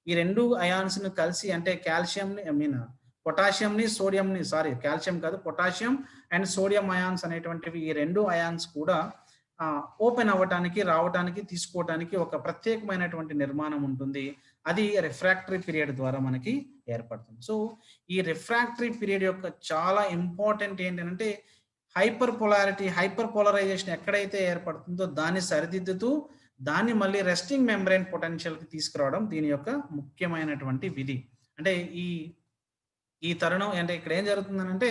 ఈ 2 అయాన్స్‌ని కలిసి అంటే కాల్షియంని పొటాషియంని సోడియంని కాల్షియం కాదు పొటాషియం అండ్ సోడియం అయాన్స్ అనేటువంటివి ఈ 2 అయాన్స్ కూడా ఓపెన్ అవ్వటానికి రావటానికి తీసుకోవటానికి ఒక ప్రత్యేకమైనటువంటి నిర్మాణం ఉంటుంది. అది రిఫ్రాక్టరీ పీరియడ్ ద్వారా మనకి ఏర్పడుతుంది. సో ఈ రిఫ్రాక్టరీ పీరియడ్ యొక్క చాలా ఇంపార్టెంట్ ఏంటంటే హైపర్ పోలరైజేషన్ ఎక్కడైతే ఏర్పడుతుందో దాన్ని సరిదిద్దుతూ దాన్ని మళ్ళీ రెస్టింగ్ మెంబ్రేన్ పొటెన్షియల్‌కి తీసుకురావడం దీని యొక్క ముఖ్యమైనటువంటి విధి. అంటే ఈ ఈ తరుణం అంటే ఇక్కడ ఏం జరుగుతుందనంటే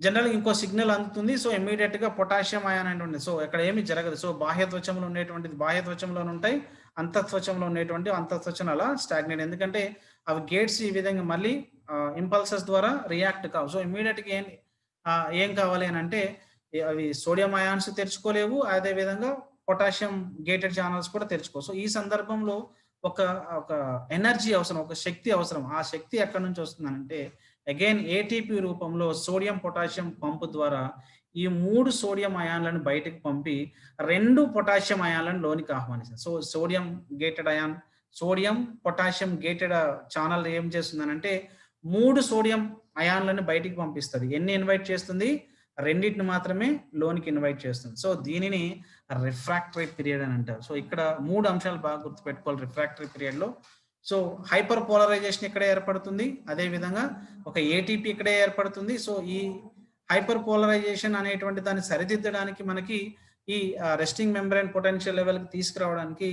జనరల్‌గా ఇంకో సిగ్నల్ అందుతుంది. సో, ఇమ్మీడియేట్‌గా పొటాషియం అయాన్ అనేటువంటిది. సో, ఇక్కడ ఏమి జరగదు. సో, బాహ్య త్వచంలో ఉండేటువంటిది బాహ్య త్వచంలోనుంటాయి. అంతఃత్వచంలో ఉండేటువంటి అంతఃత్వచం అలా స్టాగ్నేట్. ఎందుకంటే అవి గేట్స్ ఈ విధంగా మళ్ళీ ఇంపల్సెస్ ద్వారా రియాక్ట్ కావు. సో, ఇమ్మీడియేట్‌గా ఏం కావాలి అనంటే అవి సోడియం అయాన్స్ తెరుచుకోలేవు. అదే విధంగా పొటాషియం గేటెడ్ ఛానెల్స్ కూడా తెరుచుకోవు. సో, ఈ సందర్భంలో ఒక ఒక ఎనర్జీ అవసరం. ఒక శక్తి అవసరం. ఆ శక్తి ఎక్కడి నుంచి వస్తుందనంటే అగైన్ ఏటీపీ రూపంలో సోడియం, పొటాషియం పంపు ద్వారా ఈ 3 సోడియం అయాన్లను బయటకు పంపి 2 పొటాషియం అయాన్లను లోనికి ఆహ్వానిస్తుంది. So, sodium gated ion, sodium, potassium gated channel ఏం చేస్తుందనంటే 3 సోడియం అయాన్లను బయటికి పంపిస్తది. ఎన్ని ఇన్వైట్ చేస్తుంది? రెండిటిని మాత్రమే లోనికి ఇన్వైట్ చేస్తుంది. సో, దీనిని రిఫ్రాక్టరీ పీరియడ్ అని అంటారు. సో, ఇక్కడ 3 అంశాలు బాగా గుర్తుపెట్టుకోవాలి రిఫ్రాక్టరీ పీరియడ్‌లో. సో, హైపర్ పోలరైజేషన్ ఇక్కడే ఏర్పడుతుంది. అదే విధంగా ఒక ఏటీపీ ఇక్కడే ఏర్పడుతుంది. సో, ఈ హైపర్ పోలరైజేషన్ అనేటువంటి దాన్ని సరిదిద్దడానికి మనకి ఈ రెస్టింగ్ మెంబ్రేన్ పొటెన్షియల్ లెవెల్‌కి తీసుకురావడానికి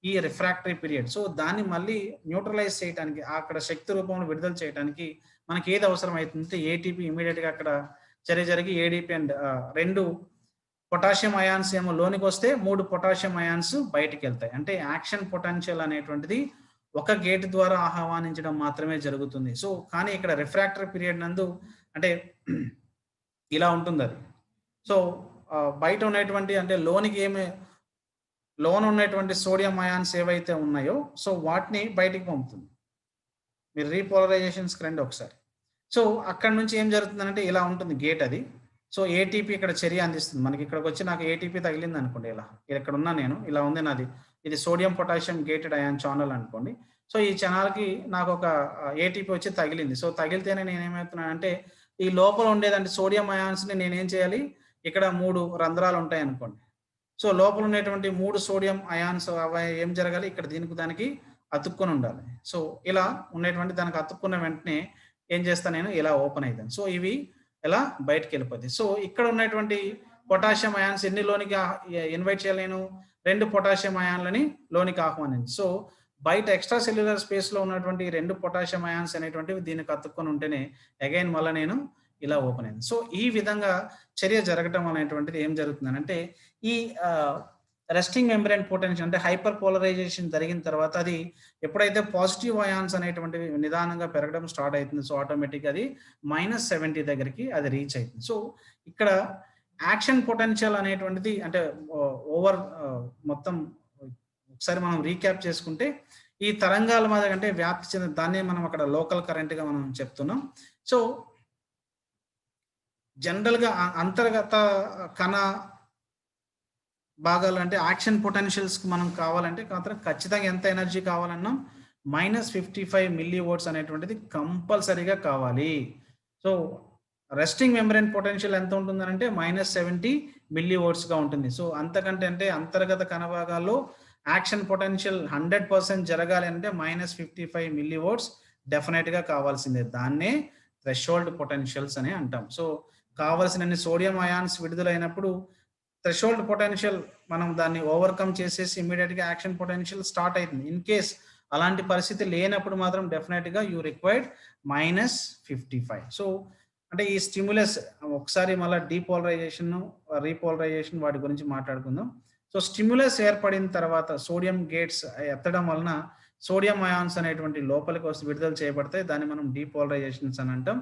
ఈ రిఫ్రాక్టరీ పీరియడ్. సో, దాన్ని మళ్ళీ న్యూట్రలైజ్ చేయటానికి అక్కడ శక్తి రూపంలో విడుదల చేయడానికి మనకి ఏది అవసరం అయితుందంటే ఏటీపీ ఇమ్మీడియేట్‌గా అక్కడ చర్య జరిగి ఏడీపీ అండ్ 2 పొటాషియం అయాన్స్ ఏమో లోనికి వస్తే 3 పొటాషియం అయాన్స్ బయటికెళ్తాయి. అంటే యాక్షన్ పొటెన్షియల్ అనేటువంటిది ఒక గేట్ ద్వారా ఆహ్వానించడం మాత్రమే జరుగుతుంది. సో, కానీ ఇక్కడ రిఫ్రాక్టరీ పీరియడ్ నందు అంటే ఇలా ఉంటుందది. సో, బయట ఉన్నటువంటి అంటే లోన ఉన్నటువంటి సోడియం అయాన్స్ ఏవైతే ఉన్నాయో సో, వాటిని బయటికి పంపుతుంది. మీరు రీపోలరైజేషన్స్‌కి రండి ఒకసారి. సో, అక్కడి నుంచి ఏం జరుగుతుందంటే ఇలా ఉంటుంది గేట్ అది. సో, ఏటీపీ ఇక్కడ చర్య అందిస్తుంది. మనకి ఇక్కడికొచ్చి నాకు ఏటీపీ తగిలిందనుకోండి ఇలా. ఇక్కడ ఉన్నా నేను. ఇలా ఉంది నాది. ఇది sodium, potassium gated ion channel అనుకోండి. సో, ఈ ఛానల్‌కి నాకొక ఏటీపీ వచ్చి తగిలింది. సో, తగిలితేనే నేనేమవుతున్నానంటే ఈ లోపల ఉండేదంటే సోడియం అయాన్స్‌ని నేనేం చేయాలి? ఇక్కడ 3 రంధ్రాలు ఉంటాయనుకోండి. సో, లోపల ఉండేటువంటి 3 సోడియం అయాన్స్ అవి ఏం జరగాలి? ఇక్కడ దీనికి దానికి అతుక్కొని ఉండాలి. సో, ఇలా ఉండేటువంటి దానికి అతుక్కున్న వెంటనే ఏం చేస్తా నేను? ఇలా ఓపెన్ అయితాను. సో, ఇవి ఇలా బయటికెళ్ళిపోతాయి. సో, ఇక్కడ ఉన్నటువంటి పొటాషియం అయాన్స్ ఎన్ని లోనికి ఇన్వైట్ చేయాలి నేను? 2 పొటాషియం అయాన్లని లోనికి ఆహ్వానించి. సో, బయట ఎక్స్ట్రా సెల్యులర్ స్పేస్‌లో ఉన్నటువంటి 2 పొటాషియం అయాన్స్ అనేటువంటివి దీనికి అతుక్కొని ఉంటేనే అగైన్ మళ్ళా నేను ఇలా ఓపెన్ అయింది. సో, ఈ విధంగా చర్య జరగటం అనేటువంటిది ఏం జరుగుతుందనంటే ఈ రెస్టింగ్ మెంబ్రేన్ పొటెన్షియల్ అంటే హైపర్ పోలరైజేషన్ జరిగిన తర్వాత అది ఎప్పుడైతే పాజిటివ్ అయాన్స్ అనేటువంటివి నిదానంగా పెరగడం స్టార్ట్ అవుతుంది. సో, ఆటోమేటిక్‌గా అది -70 దగ్గరికి అది రీచ్ అవుతుంది. సో, ఇక్కడ యాక్షన్ పొటెన్షియల్ అనేటువంటిది అంటే మొత్తం ఒకసారి మనం రీక్యాప్ చేసుకుంటే ఈ తరంగాల మీద అంటే వ్యాప్తి చెందిన దాన్నే మనం అక్కడ లోకల్ కరెంట్‌గా మనం చెప్తున్నాం. సో, జనరల్‌గా అంతర్గత కణ భాగాలు అంటే యాక్షన్ పొటెన్షియల్స్‌కి మనం కావాలంటే మాత్రం ఖచ్చితంగా ఎంత ఎనర్జీ కావాలన్నా -55 మిల్లీ వోల్ట్స్ అనేటువంటిది కంపల్సరీగా కావాలి. సో, రెస్టింగ్ మెంబ్రేన్ పొటెన్షియల్ ఎంత ఉంటుందనంటే -70 మిల్లీ వోల్ట్స్‌గా ఉంటుంది. సో, అంతకంటే అంటే అంతర్గత కణ భాగాల్లో యాక్షన్ పొటెన్షియల్ 100% జరగాలి అంటే -55 మిల్లీ వోల్ట్స్ డెఫినెట్‌గా కావాల్సిందే. దాన్నే థ్రెషోల్డ్ పొటెన్షియల్స్ అని అంటాం. సో, కావాల్సినన్ని సోడియం అయాన్స్ విడుదలైనప్పుడు థ్రెషోల్డ్ పొటెన్షియల్ మనం దాన్ని ఓవర్‌కమ్ చేసేసి ఇమ్మీడియేట్‌గా యాక్షన్ పొటెన్షియల్ స్టార్ట్ అయితుంది. ఇన్ కేస్ అలాంటి పరిస్థితి లేనప్పుడు మాత్రం డెఫినెట్‌గా యూ రిక్వైర్డ్ -55. సో, అంటే ఈ స్టిమ్యులస్ ఒకసారి మళ్ళా డీపోలరైజేషన్, రీపోలరైజేషన్ వాటి గురించి మాట్లాడుకుందాం. సో, స్టిమ్యులస్ ఏర్పడిన తర్వాత సోడియం గేట్స్ ఎత్తడం వలన సోడియం అయాన్స్ అనేటువంటి లోపలికి వస్తే విడుదల చేయబడతాయి. దాన్ని మనం డీపోలరైజేషన్స్ అని అంటాం.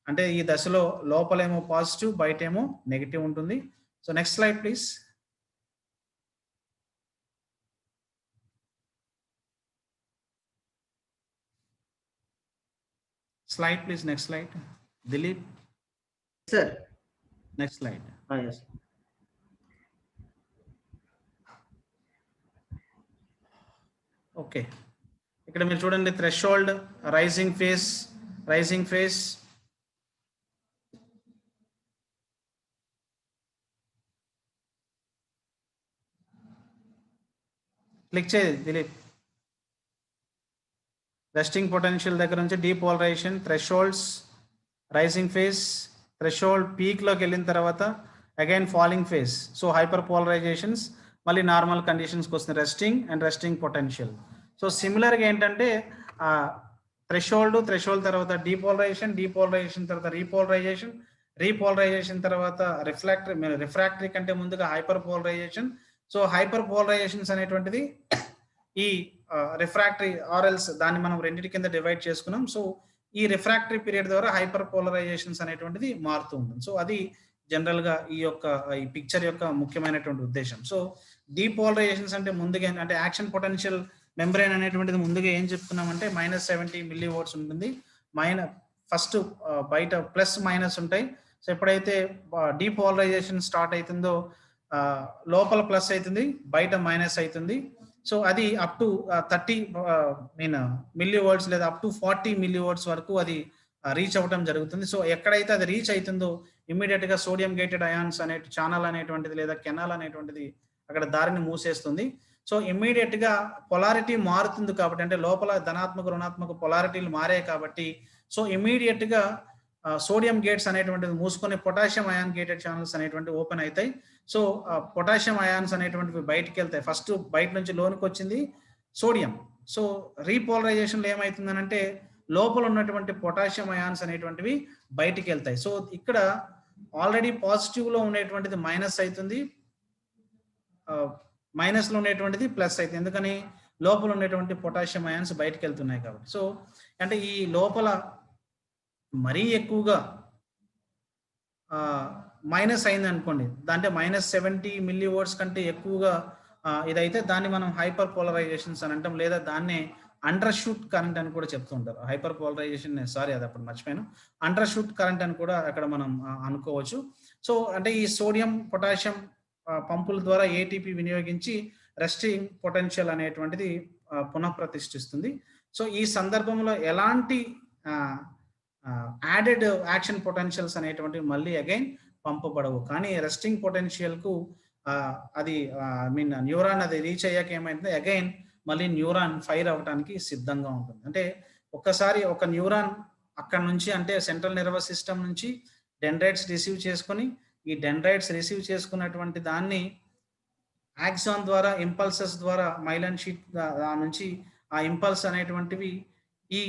అంటే ఈ దశలో లోపలేమో పాజిటివ్, బయటేమో నెగెటివ్ ఉంటుంది. So, next slide please. Slide please, next slide. Dilip.
Sir.
Next slide.
Yes.
Okay. ఇక్కడ మీరు చూడండి థ్రెషోల్డ్, రైజింగ్ ఫేస్, క్లిక్ చేయండి దిలీప్. రెస్టింగ్ పొటెన్షియల్ దగ్గర నుంచి depolarisation, thresholds, rising phase, threshold పీక్లోకి వెళ్ళిన తర్వాత again falling phase. So, hyper polarisations మళ్ళీ నార్మల్ కండిషన్స్కి వస్తుంది రెస్టింగ్ పొటెన్షియల్. సో, సిమిలర్గా ఏంటంటే థ్రెషోల్డ్ తర్వాత డీపోలరైజేషన్ తర్వాత రీపోలరైజేషన్ తర్వాత రిఫ్రాక్టరీ కంటే ముందుగా హైపర్ పోలరైజేషన్. సో హైపర్ పోలరైజేషన్స్ అనేటువంటిది ఈ రిఫ్రాక్టరీ ఆర్ఎల్స్ దాన్ని మనం రెండింటి కింద డివైడ్ చేసుకున్నాం. సో ఈ రిఫ్రాక్టరీ పీరియడ్ ద్వారా హైపర్ పోలరైజేషన్స్ అనేటువంటిది మారుతూ ఉంటుంది. సో అది జనరల్ గా ఈ పిక్చర్ యొక్క ముఖ్యమైనటువంటి ఉద్దేశం. సో డీపోలరైజేషన్స్ అంటే ముందుగా అంటే యాక్షన్ పొటెన్షియల్ మెంబ్రెయిన్ అనేటువంటిది ముందుగా ఏం చెప్తున్నామంటే -70 మిల్లీవోల్ట్స్ ఉంటుంది. ఫస్ట్ బయట ప్లస్ మైనస్ ఉంటాయి. సో ఎప్పుడైతే డీపోలరైజేషన్ స్టార్ట్ అవుతుందో లోపల ప్లస్ అవుతుంది, బయట మైనస్ అవుతుంది. సో అది అప్ టు 30 మిల్లీవోల్ట్స్ లేదా అప్ టు 40 మిల్లీవోల్ట్స్ వరకు అది రీచ్ అవ్వడం జరుగుతుంది. సో ఎక్కడైతే అది రీచ్ అవుతుందో ఇమ్మీడియట్ గా సోడియం గేటెడ్ అయాన్స్ అనే ఛానల్ అనేటువంటిది లేదా కెనాల్ అనేటువంటిది అక్కడ దారిని మూసేస్తుంది. సో ఇమ్మీడియట్ గా పొలారిటీ మారుతుంది కాబట్టి, అంటే లోపల ధనాత్మక రుణాత్మక పొలారిటీలు మారాయి కాబట్టి, సో ఇమ్మీడియట్ గా సోడియం గేట్స్ అనేటువంటిది మూసుకొని పొటాషియం అయాన్ గేటెడ్ ఛానల్స్ అనేటువంటి ఓపెన్ అవుతాయి. సో పొటాషియం అయాన్స్ అనేటువంటివి బయటికి వెళ్తాయి. ఫస్ట్ బయట నుంచి లోనికి వచ్చింది సోడియం. సో రీపోలరైజేషన్ లో ఏమవుతుందనంటే లోపల ఉన్నటువంటి పొటాషియం అయాన్స్ అనేటువంటివి బయటికి వెళ్తాయి. సో ఇక్కడ ఆల్రెడీ పాజిటివ్ లో ఉండేటువంటిది మైనస్ అవుతుంది, మైనస్ లో ఉండేటువంటిది ప్లస్ అవుతుంది. ఎందుకని లోపల ఉండేటువంటి పొటాషియం అయాన్స్ బయటికి వెళ్తున్నాయి కాబట్టి. సో అంటే ఈ లోపల మరీ ఎక్కువగా మైనస్ అయింది అనుకోండి, అంటే -70 మిల్లీవోల్ట్స్ కంటే ఎక్కువగా ఇదైతే దాన్ని మనం హైపర్ పోలరైజేషన్స్ అని అంటాం, లేదా దాన్నే అండర్ షూట్ కరెంట్ అని కూడా చెప్తూ ఉంటారు. హైపర్ పోలరైజేషన్ అది అప్పుడు మర్చిపోయాను, అండర్ షూట్ కరెంట్ అని కూడా అక్కడ మనం అనుకోవచ్చు. సో అంటే ఈ సోడియం పొటాషియం పంపుల ద్వారా ఏటీపీ వినియోగించి రెస్టింగ్ పొటెన్షియల్ అనేటువంటిది పునఃప్రతిష్ఠిస్తుంది. సో ఈ సందర్భంలో ఎలాంటి యాడెడ్ యాక్షన్ పొటెన్షియల్స్ అనేటువంటివి మళ్ళీ అగైన్ పంపబడవు. కానీ రెస్టింగ్ పొటెన్షియల్ కు అది న్యూరాన్ అది రీచ్ అయ్యాక ఏమైంది, అగైన్ మళ్ళీ న్యూరాన్ ఫైర్ అవ్వడానికి సిద్ధంగా ఉంటుంది. అంటే ఒక్కసారి ఒక న్యూరాన్ అక్కడ నుంచి, అంటే సెంట్రల్ నర్వస్ సిస్టమ్ నుంచి డెండ్రైట్స్ రిసీవ్ చేసుకొని, ఈ డెండ్రైట్స్ రిసీవ్ చేసుకున్నటువంటి దాన్ని యాక్సాన్ ద్వారా ఇంపల్సెస్ ద్వారా మైలన్ షీట్ నుంచి ఆ ఇంపల్స్ అనేటువంటివి ఈ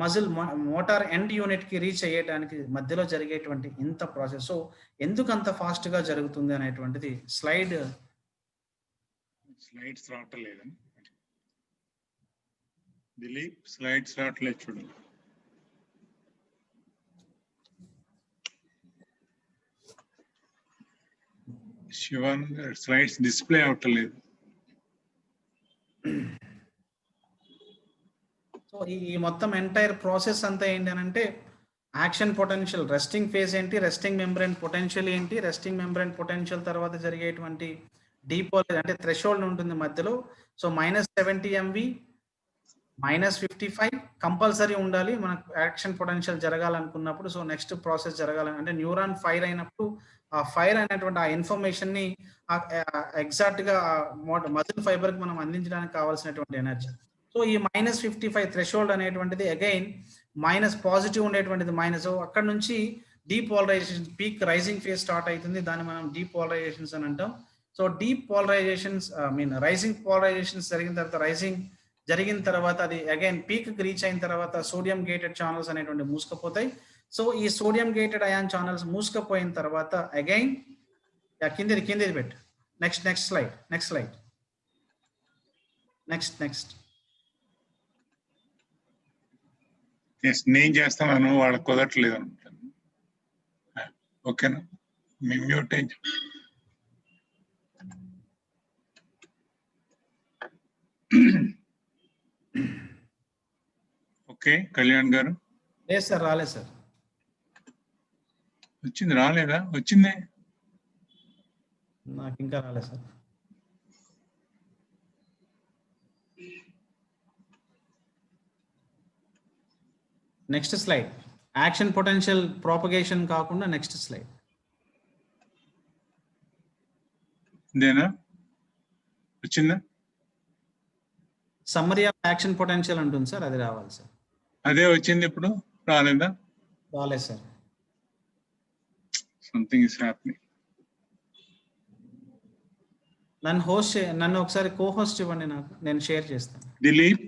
మజిల్ మోటార్ ఎండ్ యూనిట్ కి రీచ్ అయ్యేటానికి మధ్యలో జరిగేటువంటి ఇంత ప్రాసెస్. సో ఎందుకు అంత ఫాస్ట్ గా జరుగుతుంది అనేటువంటిది
స్లైడ్స్ రావట్లేదు దిలీప్, స్లైడ్స్ రావట్లేదు చూడండి. శివన్ స్లైడ్స్ డిస్ప్లే అవట్లేదు.
సో ఈ మొత్తం ఎంటైర్ ప్రాసెస్ అంతా ఏంటి అని అంటే యాక్షన్ పొటెన్షియల్, రెస్టింగ్ ఫేజ్ ఏంటి, రెస్టింగ్ మెంబ్రెయిన్ పొటెన్షియల్ ఏంటి, రెస్టింగ్ మెంబ్రెయిన్ పొటెన్షియల్ తర్వాత జరిగేటువంటి డీపోలరైజేషన్ అంటే థ్రెషోల్డ్ ఉంటుంది మధ్యలో. సో -70 MV, -55 కంపల్సరీ ఉండాలి మనకు యాక్షన్ పొటెన్షియల్ జరగాలనుకున్నప్పుడు. సో నెక్స్ట్ ప్రాసెస్ జరగాలని అంటే న్యూరాన్ ఫైర్ అయినప్పుడు ఆ ఫైర్ అయినటువంటి ఆ ఇన్ఫర్మేషన్ ని ఎగ్జాక్ట్ గా మజిల్ ఫైబర్ కి మనం అందించడానికి కావాల్సినటువంటి ఎనర్జీ. సో ఈ -55 థ్రెషోల్డ్ అనేటువంటిది అగైన్ మైనస్ పాజిటివ్ ఉండేటువంటిది మైనస్. అక్కడ నుంచి depolarization peak rising phase start అవుతుంది, దాన్ని మనం డీపోలరైజేషన్స్ అని అంటాం. సో డీపోలరైజేషన్స్ రైజింగ్ పోలరైజేషన్స్ జరిగిన తర్వాత అది అగైన్ పీక్ కి రీచ్ అయిన తర్వాత సోడియం గేటెడ్ ఛానల్స్ అనేటువంటి మూసుకుపోతాయి. సో ఈ సోడియం గేటెడ్ అయాన్ ఛానల్స్ మూసుకుపోయిన తర్వాత అగైన్ కిందిది పెట్టు. Next slide.
నేను చేస్తాను, వాళ్ళకి కుదరట్లేదు అనుకుంటాను. ఓకేనా, మీ మ్యూట్ అయింది. ఓకే, కళ్యాణ్ గారు.
లేదు సార్, రాలేదు సార్.
వచ్చింది, రాలేదా? వచ్చిందే,
నాకు ఇంకా రాలేదు sir. Next slide. Action potential propagation కాకుండా నెక్స్ట్ స్లైడ్.
ఇదేనా వచ్చిందా?
సమ్మరీ ఆఫ్ యాక్షన్ పొటెన్షియల్ ఉంటుంది సార్, అది రావాలి సార్.
అదే వచ్చింది, ఇప్పుడు రాలేదా?
రాలేదు సార్.
Something is happening.
నన్ను ఒకసారి కో హోస్ట్ ఇవ్వండి, నేను షేర్ చేస్తాను.
దిలీప్,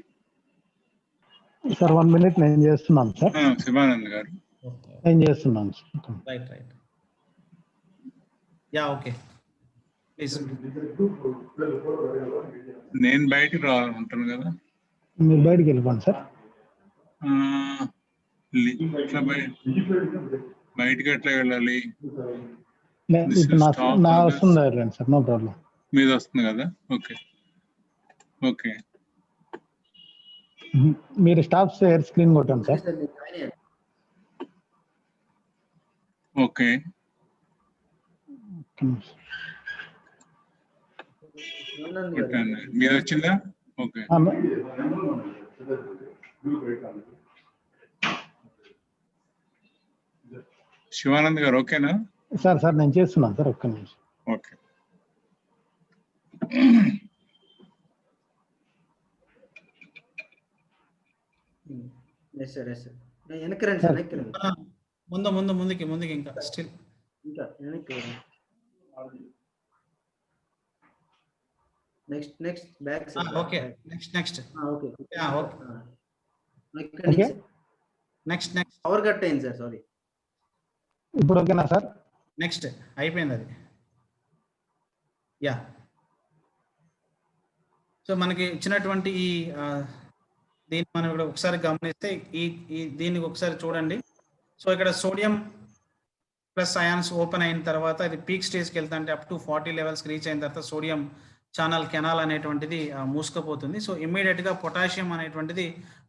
సార్ 1 minute నేను చేస్తున్నాను సార్.
శివానంద్ గారు
నేను చేస్తున్నాను sir.
Right. Yeah, okay, please.
నేను బయటికి రావాలంటాను కదా.
మీరు బయటికి వెళ్ళిపోండి సార్.
ఎట్లా బయటికి ఎట్లా వెళ్ళాలి?
ఇప్పుడు నా వస్తుంది సార్, నో ప్రాబ్లం.
మీద వస్తుంది కదా. ఓకే ఓకే,
మీరు స్టాప్ షేర్ స్క్రీన్ కొట్టండి సార్.
ఓకే మీద వచ్చిందా? ఓకే. శివానంద్ గారు ఓకేనా?
సార్ నేను చేస్తున్నాను సార్, ఒక్క నిమిషం.
ఓకే.
వెనక్కి రండి సార్, వెనక్కి రండి.
ముందుకి ఇంకా స్టిల్
ఇంకా వెనక్కి. Next back sir.
Okay, next
okay.
Okay,
next
power cut అయింది సార్, సారీ.
ఇప్పుడు ఓకేనా సార్?
నెక్స్ట్ అయిపోయింది అది. యా, సో మనకి ఇచ్చినటువంటి ఈ దీన్ని మనం ఇక్కడ ఒకసారి గమనిస్తే దీనికి ఒకసారి చూడండి. సో ఇక్కడ సోడియం ప్లస్ అయాన్స్ ఓపెన్ అయిన తర్వాత ఇది పీక్ స్టేజ్కి వెళ్తా అంటే అప్ టు 40 లెవెల్స్కి రీచ్ అయిన తర్వాత సోడియం కెనాల్ అనేటువంటిది మూసుకుపోతుంది. సో ఇమ్మీడియట్ గా పొటాషియం అనేటువంటిది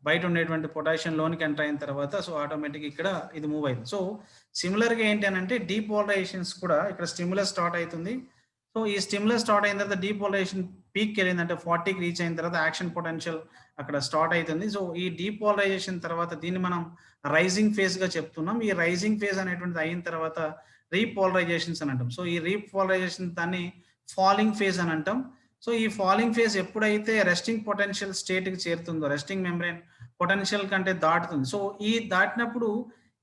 బయట ఉండేటువంటి పొటాషియం లోనికి ఎంటర్ అయిన తర్వాత సో ఆటోమేటిక్ ఇక్కడ ఇది మూవ్ అయింది. సో సిమిలర్ గా ఏంటి అని అంటే డీపోలరైజేషన్స్ కూడా ఇక్కడ స్టిమ్యులస్ స్టార్ట్ అవుతుంది. సో ఈ స్టిమ్యులస్ స్టార్ట్ అయిన తర్వాత డీపోలరైజేషన్ పీక్ వెళ్ళిందంటే 40కి రీచ్ అయిన తర్వాత యాక్షన్ పొటెన్షియల్ అక్కడ స్టార్ట్ అవుతుంది. సో ఈ డీపోలరైజేషన్ తర్వాత దీన్ని మనం రైజింగ్ ఫేజ్ గా చెప్తున్నాం. ఈ రైజింగ్ ఫేజ్ అనేటువంటిది అయిన తర్వాత రీపోలరైజేషన్స్ అని అంటాం. సో ఈ రీపోలరైజేషన్ దాన్ని ఫాలింగ్ ఫేజ్ అని అంటాం. సో ఈ ఫాలింగ్ ఫేజ్ ఎప్పుడైతే రెస్టింగ్ పొటెన్షియల్ స్టేట్ కి చేరుతుందో, రెస్టింగ్ మెంబ్రెయిన్ పొటెన్షియల్ కంటే దాటుతుంది. సో ఈ దాటినప్పుడు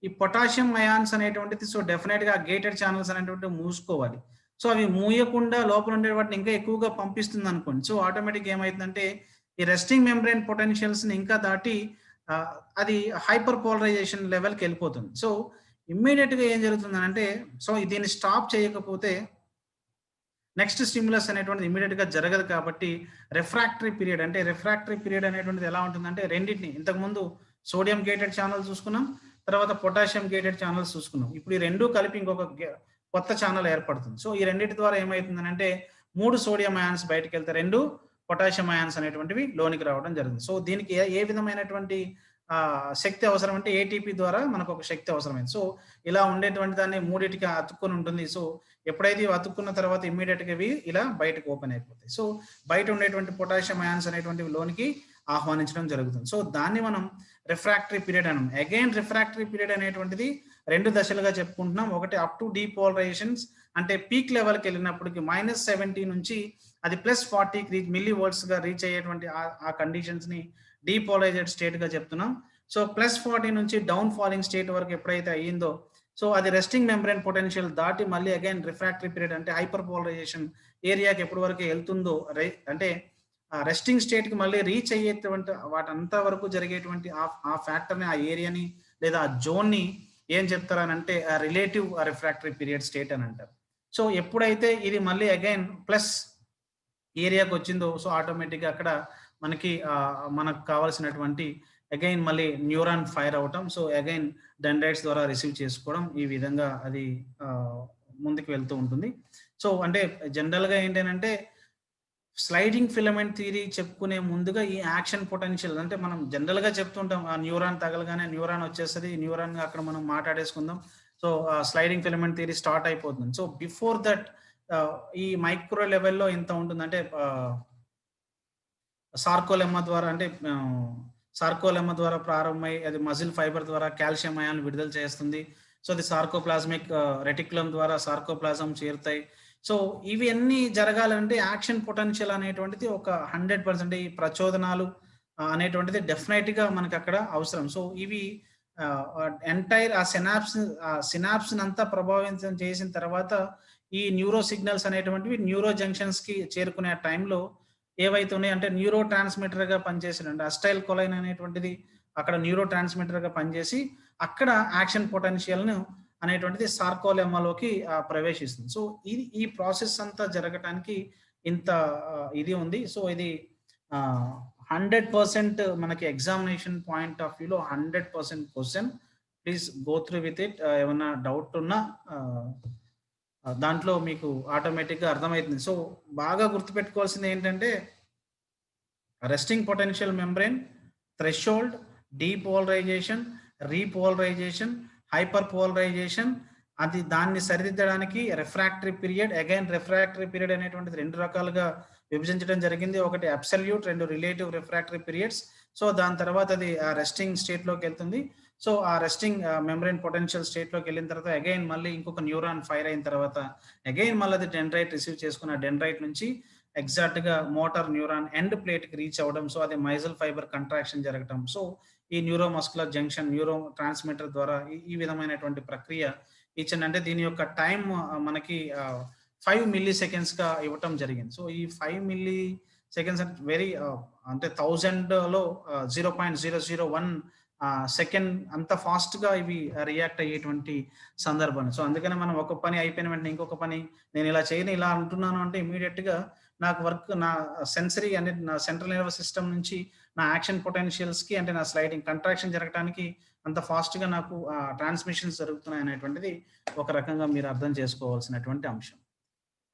ఈ పొటాషియం అయాన్స్ అనేటువంటిది సో డెఫినెట్ గా గేటెడ్ ఛానల్స్ అనేటువంటి మూసుకోవాలి. సో అవి మూయకుండా లోపల ఉండే వాటిని ఇంకా ఎక్కువగా పంపిస్తుంది అనుకోండి. సో ఆటోమేటిక్ ఏమైతుందంటే ఈ రెస్టింగ్ మెంబ్రెయిన్ పొటెన్షియల్స్ ని ఇంకా దాటి అది హైపర్ పోలరైజేషన్ లెవెల్కి వెళ్ళిపోతుంది. సో ఇమ్మీడియట్ గా ఏం జరుగుతుంది అంటే సో దీన్ని స్టాప్ చేయకపోతే నెక్స్ట్ స్టిమ్యులస్ అనేటువంటిది ఇమీడియట్ గా జరగదు. కాబట్టి రిఫ్రాక్టరీ పీరియడ్ అంటే రిఫ్రాక్టరీ పీరియడ్ అనేటువంటిది ఎలా ఉంటుందంటే రెండింటిని ఇంతకుముందు సోడియం గేటెడ్ ఛానల్ చూసుకున్నాం, తర్వాత పొటాషియం గేటెడ్ ఛానల్స్ చూసుకున్నాం. ఇప్పుడు ఈ రెండు కలిపి ఇంకొక కొత్త ఛానల్ ఏర్పడుతుంది. సో ఈ రెండింటి ద్వారా ఏమవుతుందని అంటే 3 సోడియం అయాన్స్ బయటకు వెళ్తే 2 పొటాషియం అయాన్స్ అనేటువంటివి లోనికి రావడం జరుగుతుంది. సో దీనికి ఏ విధమైనటువంటి శక్తి అవసరం అంటే ఏటీపీ ద్వారా మనకు ఒక శక్తి అవసరమైంది. సో ఇలా ఉండేటువంటి దాన్ని మూడింటికి అతుక్కొని ఉంటుంది. సో ఎప్పుడైతే అతుక్కున్న తర్వాత ఇమ్మీడియట్ గా ఇలా బయటకు ఓపెన్ అయిపోతాయి. సో బయట ఉండేటువంటి పొటాషియం అయాన్స్ అనేటువంటివి లోనికి ఆహ్వానించడం జరుగుతుంది. సో దాన్ని మనం రిఫ్రాక్టరీ పీరియడ్ అన్నాం. అగైన్ రిఫ్రాక్టరీ పీరియడ్ అనేటువంటిది 2 దశలుగా చెప్పుకుంటున్నాం. ఒకటి అప్ టు డీపోలరైజేషన్స్ అంటే పీక్ లెవెల్కి వెళ్ళినప్పటికి -70 నుంచి అది +40 మిల్లీ వోల్ట్స్ గా రీచ్ అయ్యేటువంటి ఆ కండిషన్స్ ని డీపోలరైజ్డ్ స్టేట్ గా చెప్తున్నాం. సో +40 నుంచి డౌన్ ఫాలింగ్ స్టేట్ వరకు ఎప్పుడైతే అయ్యిందో సో అది రెస్టింగ్ మెంబ్రెయిన్ పొటెన్షియల్ దాటి మళ్ళీ అగైన్ రిఫ్రాక్టరీ పీరియడ్ అంటే హైపర్ పోలరైజేషన్ ఏరియాకి ఎప్పటి వరకు వెళ్తుందో అంటే రెస్టింగ్ స్టేట్ కి మళ్ళీ రీచ్ అయ్యేటువంటి వాటంతా వరకు జరిగేటువంటి ఆ ఫ్యాక్టర్ ని, ఆ ఏరియాని లేదా ఆ జోన్ ని ఏం చెప్తారని అంటే రిలేటివ్ రిఫ్రాక్టరీ పీరియడ్ స్టేట్ అని అంటారు. సో ఎప్పుడైతే ఇది మళ్ళీ అగైన్ ప్లస్ ఏరియాకి వచ్చిందో సో ఆటోమేటిక్గా అక్కడ మనకు కావాల్సినటువంటి అగైన్ మళ్ళీ న్యూరాన్ ఫైర్ అవటం, సో అగైన్ డెండ్రైట్స్ ద్వారా రిసీవ్ చేసుకోవడం, ఈ విధంగా అది ముందుకు వెళ్తూ ఉంటుంది. సో అంటే జనరల్గా ఏంటంటే స్లైడింగ్ ఫిలమెంట్ థియరీ చెప్పుకునే ముందుగా ఈ యాక్షన్ పొటెన్షియల్ అంటే మనం జనరల్గా చెప్తుంటాం ఆ న్యూరాన్ తగలగానే న్యూరాన్ వచ్చేస్తుంది, న్యూరాన్ అక్కడ మనం మాట్లాడేసుకుందాం. So sliding filament theory start అయిపోతుంది. సో బిఫోర్ దట్ ఈ మైక్రో లెవెల్లో ఎంత ఉంటుంది అంటే సార్కోలెమ్మా ద్వారా అంటే సార్కోలెమ్మా ద్వారా ప్రారంభమై అది మజిల్ ఫైబర్ ద్వారా కాల్షియం అయాన్లు విడుదల చేస్తుంది. సో అది సార్కోప్లాస్మిక్ రెటిక్యులం ద్వారా సార్కోప్లాజం చేరుతాయి. సో ఇవి అన్ని జరగాలంటే యాక్షన్ పొటెన్షియల్ అనేటువంటిది ఒక 100% ఈ ప్రచోదనాలు అనేటువంటిది డెఫినెట్ గా మనకి అక్కడ అవసరం. సో ఇవి ఎంటైర్ ఆ సినాప్స్ అంతా ప్రభావితం చేసిన తర్వాత ఈ న్యూరో సిగ్నల్స్ అనేటువంటివి న్యూరో జంక్షన్స్ కి చేరుకునే టైంలో ఏవైతే ఉన్నాయి అంటే న్యూరో ట్రాన్స్మిటర్ గా పనిచేసిన అస్టైల్ కొలైన్ అనేటువంటిది అక్కడ న్యూరో ట్రాన్స్మిటర్గా పనిచేసి అక్కడ యాక్షన్ పొటెన్షియల్ను అనేటువంటిది సార్కోలెమాలోకి ప్రవేశిస్తుంది. సో ఈ ప్రాసెస్ అంతా జరగటానికి ఇంత ఇది ఉంది. సో ఇది 100% మనకి ఎగ్జామినేషన్ పాయింట్ ఆఫ్ వ్యూలో 100% question. Please go through with it. ఏమన్నా డౌట్ ఉన్నా దాంట్లో మీకు ఆటోమేటిక్గా అర్థమవుతుంది. సో బాగా గుర్తుపెట్టుకోవాల్సింది ఏంటంటే resting potential membrane, threshold, depolarization, repolarization, hyper polarization, అది దాన్ని సరిదిద్దడానికి refractory period. Again refractory period అనేటువంటిది 2 రకాలుగా విభజించడం జరిగింది. ఒకటి absolute, 2 relative refractory periods. So దాని తర్వాత అది రెస్టింగ్ స్టేట్లోకి వెళ్తుంది. సో ఆ రెస్టింగ్ మెంబ్రెయిన్ పొటెన్షియల్ స్టేట్లోకి వెళ్ళిన తర్వాత అగైన్ మళ్ళీ ఇంకొక న్యూరాన్ ఫైర్ అయిన తర్వాత అగైన్ మళ్ళీ అది డెండ్రైట్ రిసీవ్ చేసుకున్న డెండ్రైట్ నుంచి ఎగ్జాక్ట్గా మోటార్ న్యూరాన్ ఎండ్ ప్లేట్కి రీచ్ అవ్వడం. సో అది మైజల్ ఫైబర్ కంట్రాక్షన్ జరగటం. సో ఈ న్యూరోమస్కులర్ జంక్షన్ న్యూరో ట్రాన్స్మిటర్ ద్వారా ఈ విధమైనటువంటి ప్రక్రియ ఇచ్చింది. అంటే దీని యొక్క టైం మనకి 5 మిల్లీ సెకండ్స్గా ఇవ్వటం జరిగింది. సో ఈ 5 మిల్లీ సెకండ్స్ అంటే వెరీ అంటే 1000లో 0.001 సెకండ్ అంత ఫాస్ట్గా ఇవి రియాక్ట్ అయ్యేటువంటి సందర్భం. సో అందుకని మనం ఒక పని అయిపోయిన వెంటనే ఇంకొక పని నేను ఇలా చేయను ఇలా అంటున్నాను అంటే ఇమీడియట్గా నాకు వర్క్ నా సెన్సరీ అంటే నా సెంట్రల్ నర్వస్ సిస్టమ్ నుంచి నా యాక్షన్ పొటెన్షియల్స్కి అంటే నా స్లైడింగ్ కంట్రాక్షన్ జరగడానికి అంత ఫాస్ట్గా నాకు ట్రాన్స్మిషన్స్ జరుగుతున్నాయి అనేటువంటిది ఒక రకంగా మీరు అర్థం చేసుకోవాల్సినటువంటి అంశం.